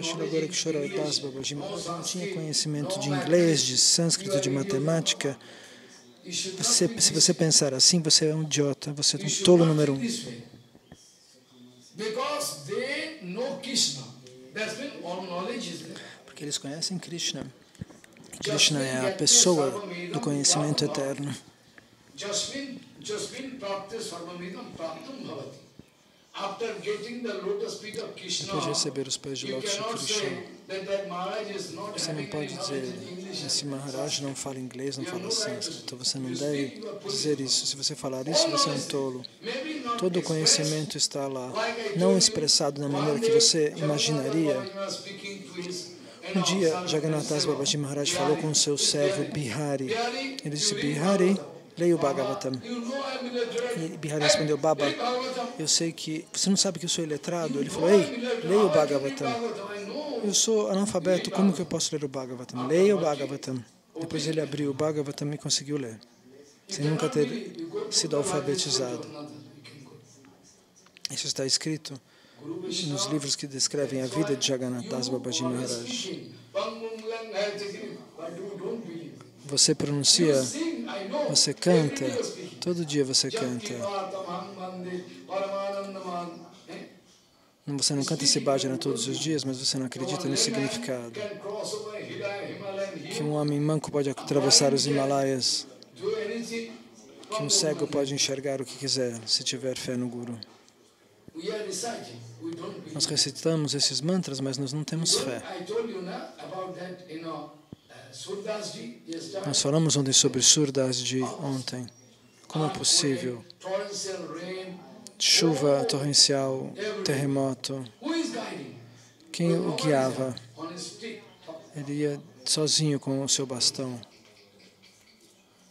Srila Gorakeshwara Das Babaji Maharaj não tinha conhecimento de inglês, de sânscrito, de matemática. Se você pensar assim, você é um idiota, você é um tolo número 1. Porque eles conhecem Krishna. Krishna é a pessoa do conhecimento eterno. Depois de receber os pés de lótus de Krishna, você não pode dizer, esse Maharaj não fala inglês, não fala sânscrito. Você não deve dizer isso. Se você falar isso, você é um tolo. Todo o conhecimento está lá, não expressado da maneira que você imaginaria. Um dia, Jagannatha Babaji Maharaj falou com o seu servo Bihari. Ele disse, Bihari, leia o Bhagavatam. E Bihari respondeu, Baba, eu sei que... Você não sabe que eu sou iletrado? Ele falou, ei, leia o Bhagavatam. Eu sou analfabeto, como que eu posso ler o Bhagavatam? Leia o Bhagavatam. Depois ele abriu o Bhagavatam e conseguiu ler, sem nunca ter sido alfabetizado. Isso está escrito nos livros que descrevem a vida de Jagannatha Das Babaji Maharaj. Você pronuncia, você canta, todo dia você canta. Você não canta esse bhajana todos os dias, mas você não acredita no significado. Que um homem manco pode atravessar os Himalaias, que um cego pode enxergar o que quiser, se tiver fé no Guru. Nós recitamos esses mantras, mas nós não temos fé. Nós falamos ontem sobre Surdasji ontem. Como é possível? Chuva torrencial, terremoto. Quem o guiava? Ele ia sozinho com o seu bastão,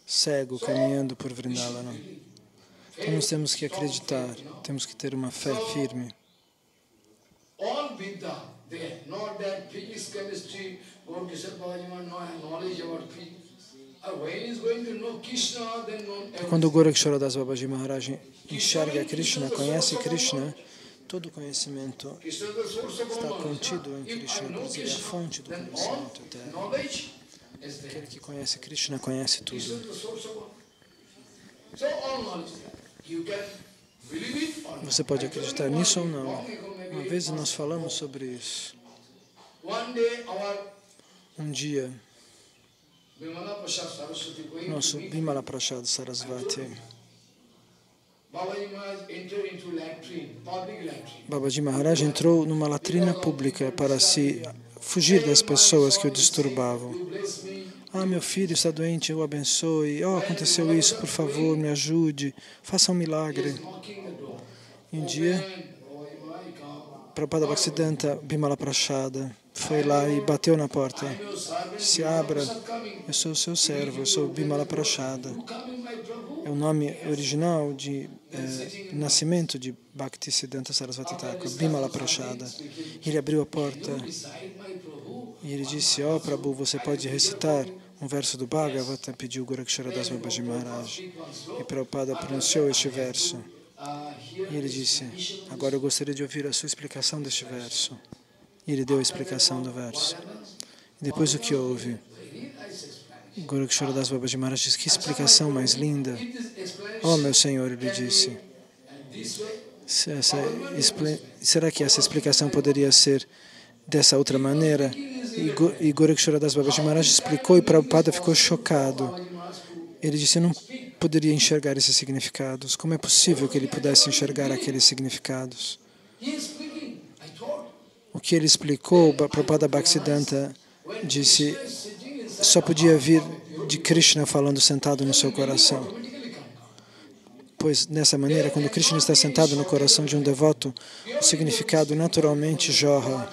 cego, caminhando por Vrindavana. Então nós temos que acreditar, temos que ter uma fé firme. Quando o Gorakeshwara Das Babaji Maharaj enxerga Krishna, conhece Krishna, todo o conhecimento está contido em Krishna, porque ele é a fonte do conhecimento eterno. Aquele que conhece Krishna conhece tudo. Você pode acreditar nisso ou não? Uma vez nós falamos sobre isso. Um dia, nosso Bimala Prasad Sarasvati, Babaji Maharaj entrou numa latrina pública para se fugir das pessoas que o disturbavam. Meu filho está doente, eu o abençoe. Aconteceu isso, por favor, me ajude. Faça um milagre. Um dia, Prabhupada Bhaktisiddhanta Bimala Prasada foi lá e bateu na porta. Se abra, eu sou o seu servo, eu sou Bimala Prasada. É o nome original de nascimento de Bhaktisiddhanta Sarasvati Thakur, Bimala Prasada. Ele abriu a porta e ele disse, Prabhu, você pode recitar um verso do Bhagavata? Pediu Gorakshara Das Babaji Maharaj. E Prabhupada pronunciou este verso. E ele disse, agora eu gostaria de ouvir a sua explicação deste verso. E ele deu a explicação do verso. E depois o que houve? Gorakshara Das Babaji Maharaj disse, que explicação mais linda. Meu Senhor, ele disse, será que essa explicação poderia ser dessa outra maneira? E Gorakshara Das Babaji Maharaj explicou e Prabhupada ficou chocado. Ele disse, eu não poderia enxergar esses significados. Como é possível que ele pudesse enxergar aqueles significados? O que ele explicou, Prabhupada Bhaktisiddhanta disse, só podia vir de Krishna falando sentado no seu coração. Pois, dessa maneira, quando Krishna está sentado no coração de um devoto, o significado naturalmente jorra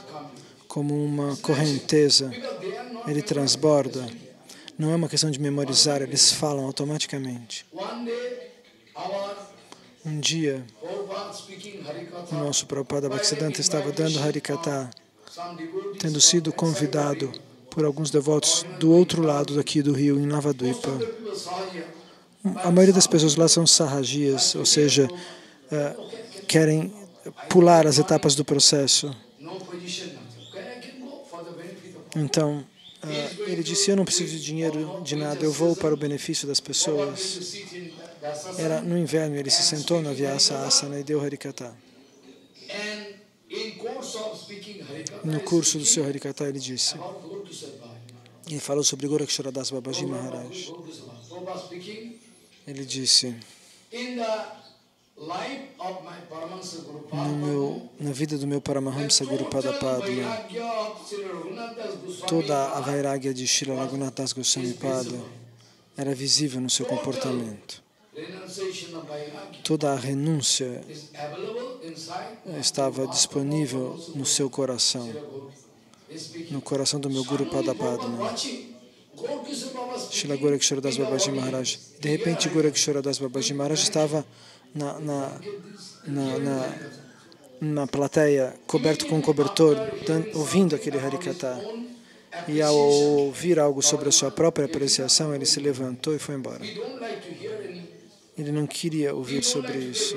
como uma correnteza. Ele transborda. Não é uma questão de memorizar, eles falam automaticamente. Um dia, o nosso Prabhupada Bhaktisiddhanta estava dando Harikatha, tendo sido convidado por alguns devotos do outro lado daqui do rio, em Navadvipa. A maioria das pessoas lá são sahajias, ou seja, querem pular as etapas do processo. Então, ele disse, eu não preciso de dinheiro, de nada, eu vou para o benefício das pessoas. Era no inverno, ele se sentou na Vyasa Asana e deu Harikatha. No curso do seu Harikatha, ele disse, ele falou sobre Gorakshara Das Babaji Maharaj. Ele disse, na vida do meu Paramahamsa Gurupada Padma, toda a vairagya de Srila Raghunath Das Goswami Pada era visível no seu comportamento. Toda a renúncia estava disponível no seu coração, no coração do meu Guru Pada Padma. Srila Gorakshara Das Babaji Maharaj. De repente, Gorakshara Das Babaji Maharaj estava na plateia, coberto com um cobertor, ouvindo aquele Harikatha. E ao ouvir algo sobre a sua própria apreciação, ele se levantou e foi embora. Ele não queria ouvir sobre isso.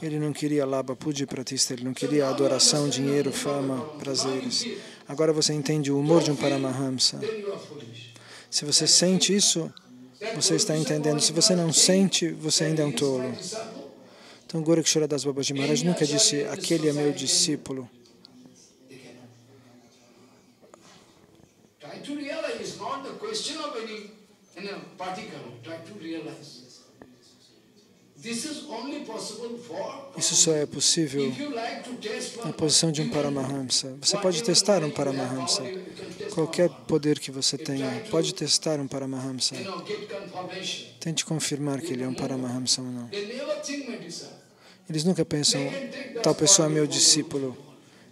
Ele não queria Labha, Puja e Pratista. Ele não queria adoração, dinheiro, fama, prazeres. Agora você entende o humor de um Paramahamsa. Se você sente isso, você está entendendo. Se você não sente, você ainda é um tolo. Então, Gorakshara Das Babaji Maharaj nunca disse, aquele é meu discípulo. Isso só é possível na posição de um Paramahamsa. Você pode testar um Paramahamsa. Qualquer poder que você tenha, pode testar um Paramahamsa. Tente confirmar que ele é um Paramahamsa ou não. Eles nunca pensam, tal pessoa é meu discípulo.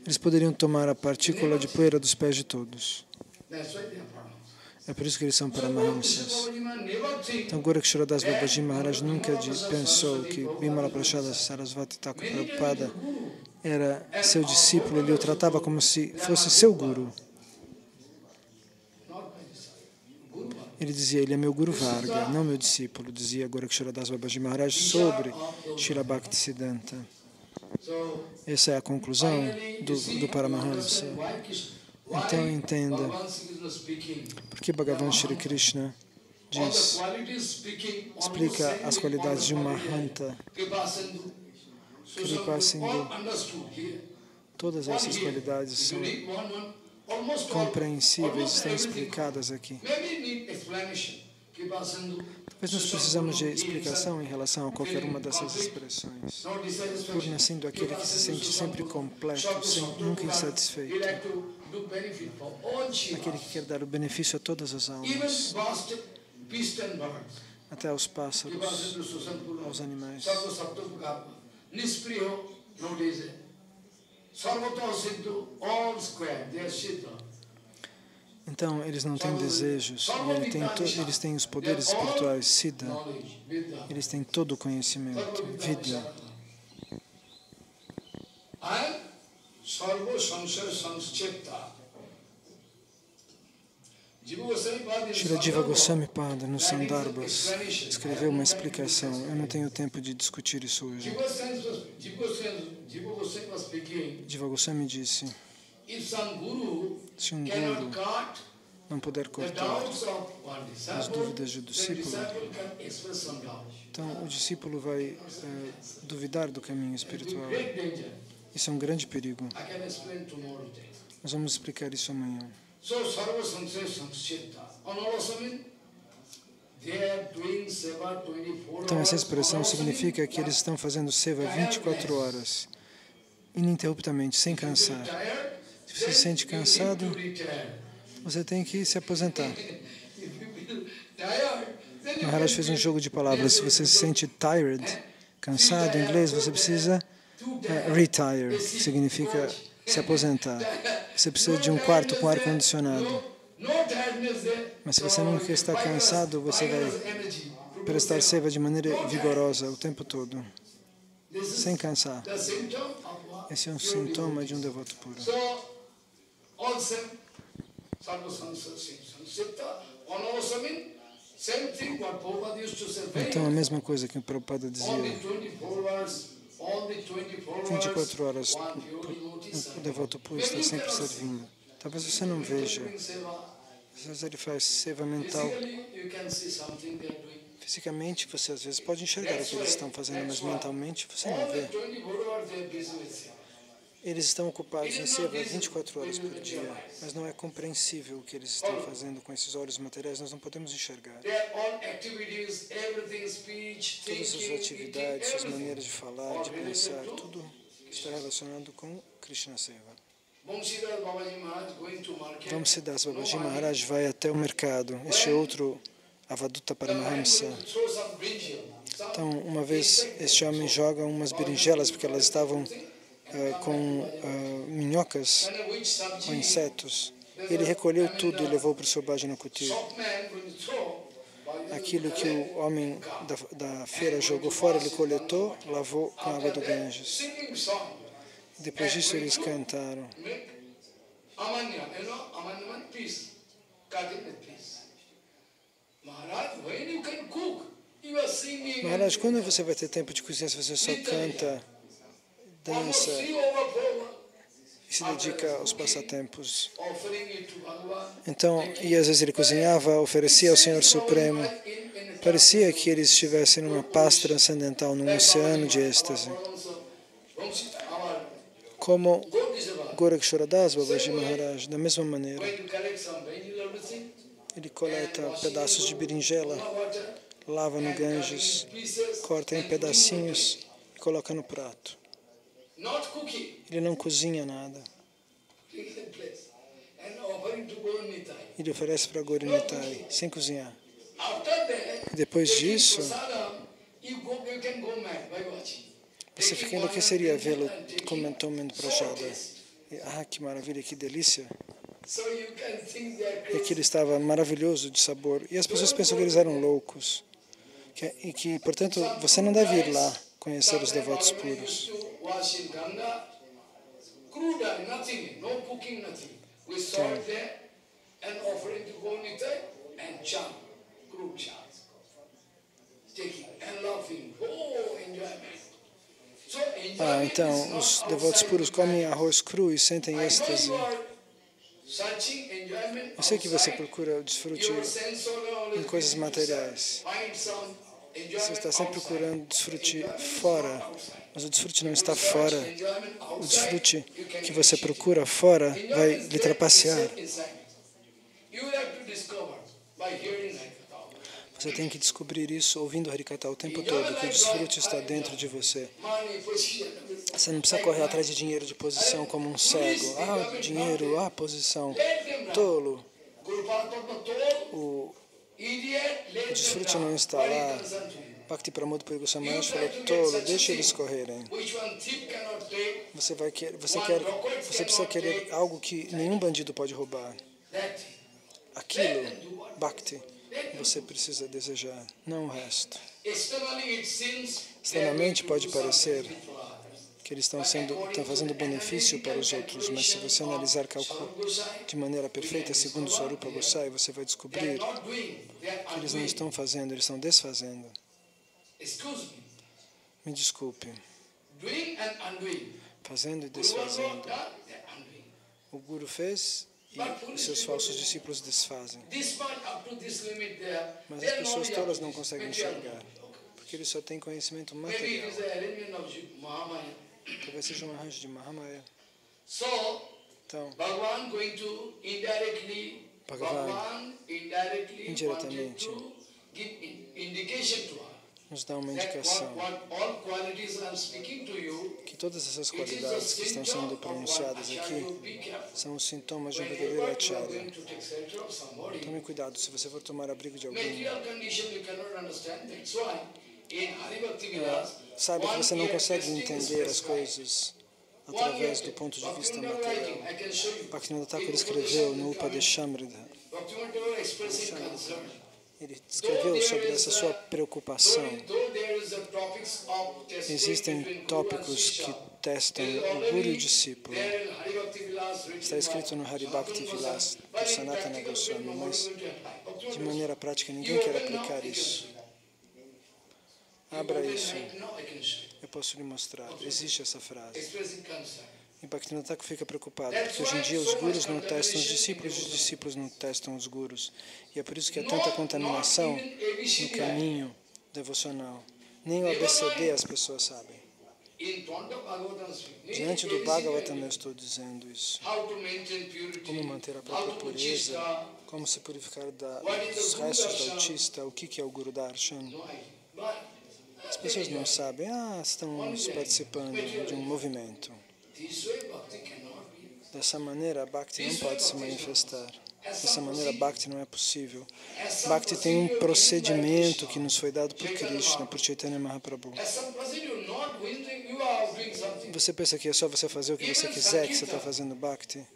Eles poderiam tomar a partícula de poeira dos pés de todos. É por isso que eles são Paramahamsas. Então, Gorakshara Das Babaji Maharaj nunca pensou que Bimala Prasada Sarasvati Thakur Prabhupada era seu discípulo, ele o tratava como se fosse seu guru. Ele dizia, ele é meu Guru Varga, não meu discípulo, dizia Gorakshara Das Babaji Maharaj sobre Srila Bhaktisiddhanta. Essa é a conclusão do Paramahamsa. Então entenda, porque Bhagavan Shri Krishna explica as qualidades de uma Mahanta, Kripa Sindhu. Todas essas qualidades são compreensíveis, estão explicadas aqui. Talvez nós precisamos de explicação em relação a qualquer uma dessas expressões. Purna sendo aquele que se sente sempre completo, nunca insatisfeito. Aquele que quer dar o benefício a todas as almas, até aos pássaros, aos animais. Então, eles não têm desejos, e eles têm os poderes espirituais, Siddha, eles têm todo o conhecimento, Vidya. Srila Jiva Goswami Pada, nos Sandarbhas, escreveu uma explicação. Eu não tenho tempo de discutir isso hoje. Jiva Goswami disse: se um guru não puder cortar as dúvidas do discípulo, então o discípulo vai duvidar do caminho espiritual. Isso é um grande perigo. Nós vamos explicar isso amanhã. Então essa expressão significa que eles estão fazendo seva 24 horas, ininterruptamente, sem cansar. Se você se sente cansado, você tem que se aposentar. Maharaj fez um jogo de palavras. Se você se sente tired, cansado, em inglês, você precisa retire, que significa se aposentar. Você precisa de um quarto com ar-condicionado. Mas se você nunca está cansado, você vai prestar seva de maneira vigorosa o tempo todo, sem cansar. Esse é um sintoma de um devoto puro. Então, a mesma coisa que o Prabhupada dizia, 24 horas o devoto puro está sempre servindo. Talvez você não veja, às vezes ele faz seva mental. Fisicamente, você às vezes pode enxergar o que eles estão fazendo, mas mentalmente você não vê. Eles estão ocupados em seva 24 horas por dia, mas não é compreensível o que eles estão fazendo com esses olhos materiais, nós não podemos enxergar. Todas as atividades, suas maneiras de falar, de pensar, tudo está relacionado com Krishna Seva. Vamsidas Babaji Maharaj vai até o mercado. Este é outro Avaduta Paramahamsa. Então, uma vez, este homem joga umas berinjelas, porque elas estavam com minhocas, com insetos. Ele recolheu tudo e levou para o seu Bhajana Kutir. Aquilo que o homem da feira jogou fora, ele coletou, lavou com a água do Ganges. Depois disso, eles cantaram. Maharaj, quando você vai ter tempo de cozinhar se você só canta, dança e se dedica aos passatempos? Então, e às vezes ele cozinhava, oferecia ao Senhor Supremo. Parecia que eles estivessem numa paz transcendental, num oceano de êxtase. Como Goraksharadas Babaji Maharaj, da mesma maneira, ele coleta pedaços de berinjela, lava no Ganges, corta em pedacinhos e coloca no prato. Ele não cozinha nada. Ele oferece para Gauranitai, sem cozinhar. E depois disso, você fica enlouqueceria vê-lo comendo prajada. Ah, que maravilha, que delícia! E aquilo estava maravilhoso de sabor. E as pessoas pensam que eles eram loucos. E que, portanto, você não deve ir lá conhecer os devotos puros. Então os devotos puros comem arroz cru e sentem êxtase. Eu sei que você procura o desfrute em coisas materiais. Você está sempre procurando desfrute fora, mas o desfrute não está fora. O desfrute que você procura fora vai lhe trapacear. Você tem que descobrir isso ouvindo Harikata o tempo todo, que o desfrute está dentro de você. Você não precisa correr atrás de dinheiro de posição como um cego. Ah, dinheiro, ah, posição. Tolo. O desfrute não está lá. Bhakti Pramod Puri Goswami Maharaj falou, tolo, deixa eles correrem. Você precisa querer algo que nenhum bandido pode roubar. Aquilo, Bhakti, você precisa desejar, não o resto. Externamente pode parecer que eles estão fazendo benefício para os outros, mas se você analisar de maneira perfeita, segundo Swarupa Gosai, você vai descobrir que eles não estão fazendo, eles estão desfazendo. Me desculpe. Fazendo e desfazendo. O Guru fez e os seus falsos discípulos desfazem. Mas as pessoas todas não conseguem enxergar, porque eles só têm conhecimento material. Talvez seja um arranjo de Mahamaya. Então, Bhagavan indiretamente nos dá uma indicação que todas essas qualidades que estão sendo pronunciadas aqui são os sintomas de um verdadeiro acharya. Tome cuidado, se você for tomar abrigo de alguém, saiba que você não consegue entender as coisas através do ponto de vista material. Bhaktivinoda Thakur escreveu no Upadeshamrita. Ele escreveu sobre essa sua preocupação. Existem tópicos que testam o Guru e o discípulo. Está escrito no Haribhakti Vilas, do Sanatana Goswami, mas de maneira prática ninguém quer aplicar isso. Abra isso. Eu posso lhe mostrar. Existe essa frase. E Bhaktivinoda Thakur fica preocupado, porque hoje em dia os gurus não testam os discípulos não testam os gurus. E é por isso que há tanta contaminação no caminho devocional. Nem o ABCD as pessoas sabem. Diante do Bhagavatam eu estou dizendo isso. Como manter a própria pureza, como se purificar dos restos da autista, o que é o Guru Darshan. As pessoas não sabem, estamos participando de um movimento. Dessa maneira, a Bhakti não pode se manifestar. Dessa maneira, Bhakti não é possível. Bhakti tem um procedimento que nos foi dado por Krishna, por Chaitanya Mahaprabhu. Você pensa que é só você fazer o que você quiser que você está fazendo Bhakti?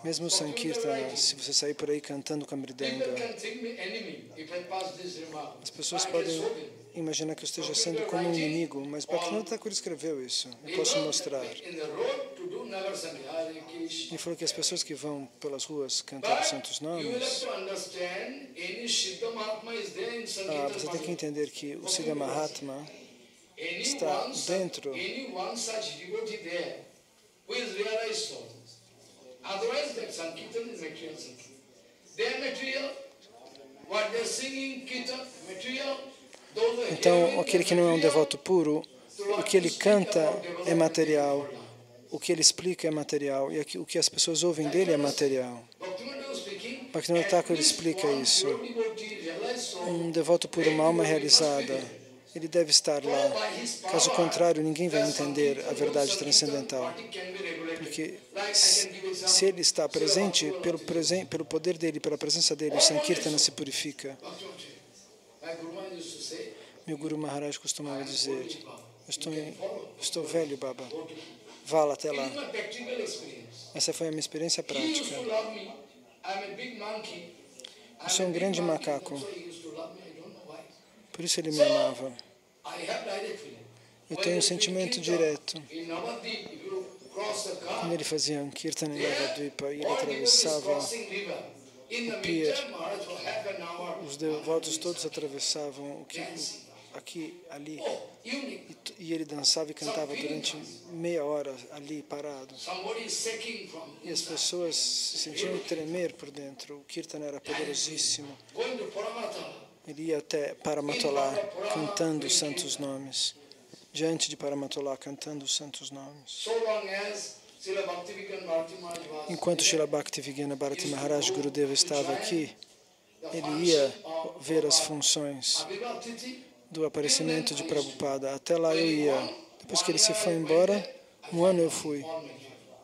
Mesmo o Sankirtana, se você sair por aí cantando com a mridanga, as pessoas podem imaginar que eu esteja sendo como um inimigo, mas Bhaktivinoda Thakur escreveu isso. Eu posso mostrar. Ele falou que as pessoas que vão pelas ruas cantar os santos nomes, você tem que entender que o Siddha Mahatma está dentro Então, aquele que não é um devoto puro, o que ele canta é material, o que ele explica é material, e o que as pessoas ouvem dele é material. Bhaktivinoda Thakur explica isso. Um devoto puro, uma alma realizada, ele deve estar lá. Caso contrário, ninguém vai entender a verdade transcendental. Porque se ele está presente, pelo poder dele, pela presença dele, o Sankirtana se purifica. Meu Guru Maharaj costumava dizer, estou velho, Baba, vá lá até lá. Essa foi a minha experiência prática. Eu sou um grande macaco, por isso ele me amava. Eu tenho um sentimento direto. Quando ele fazia Kirtana em Navadvipa e ele atravessava o pier, os devotos todos atravessavam aqui, ali, e ele dançava e cantava durante meia hora ali parado. E as pessoas se sentiam tremer por dentro. O Kirtana era poderosíssimo. Ele ia até Paramatala cantando os santos nomes. Diante de Paramatala cantando os santos nomes. Enquanto Srila Bhaktivinoda Bharati Maharaj Gurudeva estava aqui, ele ia ver as funções do aparecimento de Prabhupada. Até lá eu ia. Depois que ele se foi embora, um ano eu fui.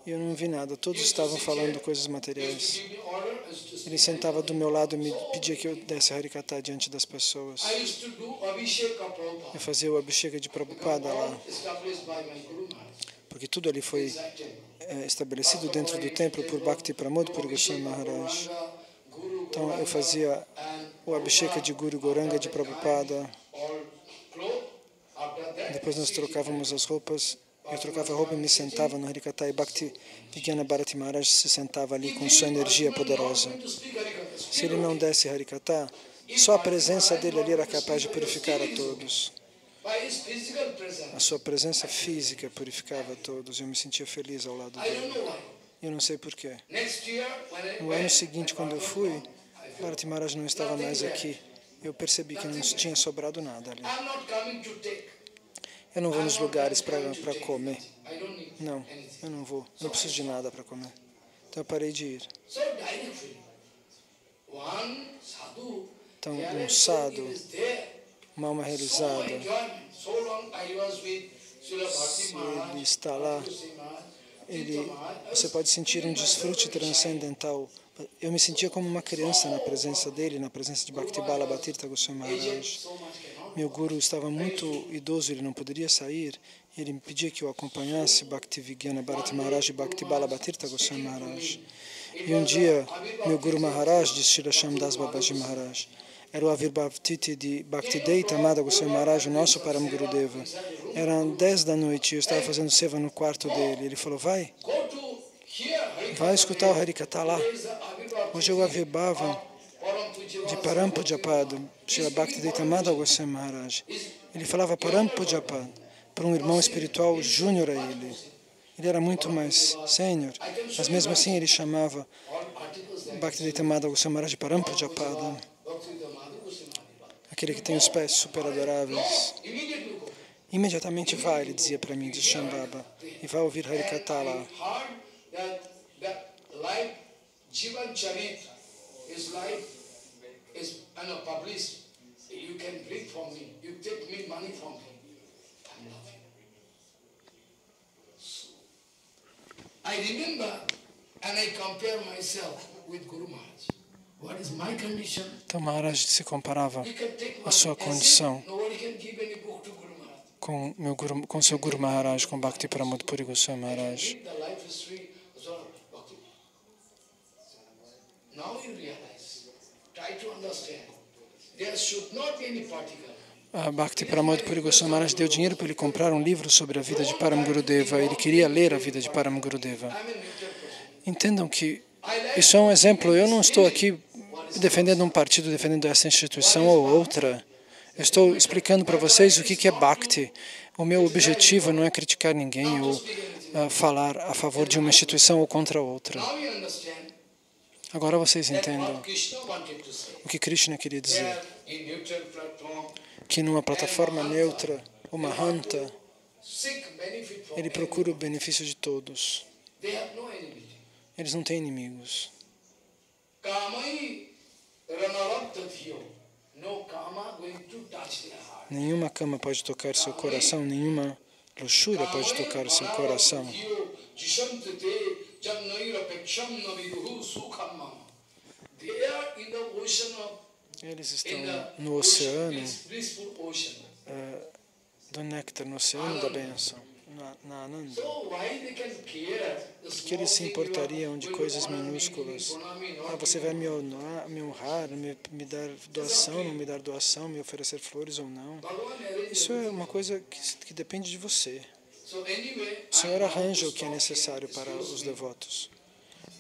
E eu não vi nada. Todos estavam falando coisas materiais. Ele sentava do meu lado e me pedia que eu desse Harikatha diante das pessoas. Eu fazia o Abhisheka de Prabhupada lá. Porque tudo ali foi estabelecido dentro do templo por Bhakti Pramod Puri Goswami Maharaj. Então eu fazia o Abhisheka de Guru Goranga de Prabhupada. Depois nós trocávamos as roupas. Eu trocava a roupa e me sentava no Harikatha e Bhakti Vigyana Bharati Maharaj se sentava ali com sua energia poderosa. Se ele não desse Harikatha, só a presença dele ali era capaz de purificar a todos. A sua presença física purificava a todos. Eu me sentia feliz ao lado dele. Eu não sei porquê. No ano seguinte, quando eu fui, Bharati Maharaj não estava mais aqui. Eu percebi que não tinha sobrado nada ali. Eu não vou nos lugares para comer. Não, eu não vou. Eu não preciso de nada para comer. Então eu parei de ir. Então um sadhu, uma alma realizada, se ele está lá, você pode sentir um desfrute transcendental. Eu me sentia como uma criança na presença dele, na presença de Bhaktibala Bhattirtha Goswami Maharaj. Meu guru estava muito idoso, ele não poderia sair. Ele me pedia que eu acompanhasse Bhakti Vigyana Bharati Maharaj e Bhaktibala Bhattirtha Goswami Maharaj. E um dia, meu guru Maharaj, de Srila Shyamdas Babaji Maharaj, era o Avirbhavtiti de Bhaktideita Amada Goswami Maharaj, o nosso Param Gurudeva. Eram 10 da noite e eu estava fazendo seva no quarto dele. Ele falou, vai escutar o Harikatha lá. Hoje é o Avirbhava de Param Pujapada, Srila Bhaktideita Amada Goswami Maharaj. Ele falava Param Pujapada para um irmão espiritual júnior a ele. Ele era muito mais sênior, mas mesmo assim ele chamava Bhaktideita Amada Goswami Maharaj de Param Pujapada. Aquele que tem os pés super adoráveis. Imediatamente vai, ele dizia para mim, de Shambhava, e vai ouvir Harikatha lá. I remember and I compare myself with Guru Maharaj. What is my condition? Então Maharaj se comparava a sua condição com seu Guru Maharaj, com Bhakti Pramod Puri Goswami Maharaj. Now you realize, try to understand, there should not be any particle. A Bhakti Pramod Puri Goswami Maharaj deu dinheiro para ele comprar um livro sobre a vida de Param Gurudeva. Ele queria ler a vida de Param Gurudeva. Entendam que isso é um exemplo. Eu não estou aqui defendendo um partido, defendendo essa instituição ou outra. Eu estou explicando para vocês o que é Bhakti. O meu objetivo não é criticar ninguém ou falar a favor de uma instituição ou contra outra. Agora vocês entendam o que Krishna queria dizer. Que numa plataforma neutra, o Mahanta, ele procura o benefício de todos. Eles não têm inimigos. Nenhuma cama pode tocar seu coração, nenhuma luxúria pode tocar seu coração. Eles estão no oceano do néctar, no oceano da bênção, na Ananda. Por que eles se importariam de coisas minúsculas? Você vai me honrar, me dar doação, não me dar doação, me oferecer flores ou não? Isso é uma coisa que depende de você. O Senhor arranja o que é necessário para os devotos.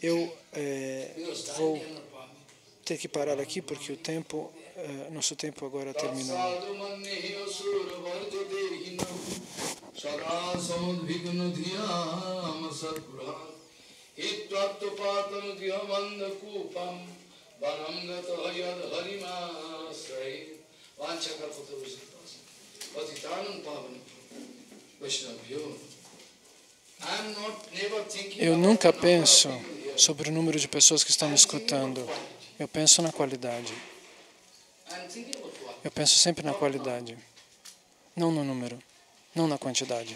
Eu vou ter que parar aqui porque o tempo nosso tempo agora terminou. Eu nunca penso sobre o número de pessoas que estão me escutando. Eu penso na qualidade. Eu penso sempre na qualidade, não no número, não na quantidade.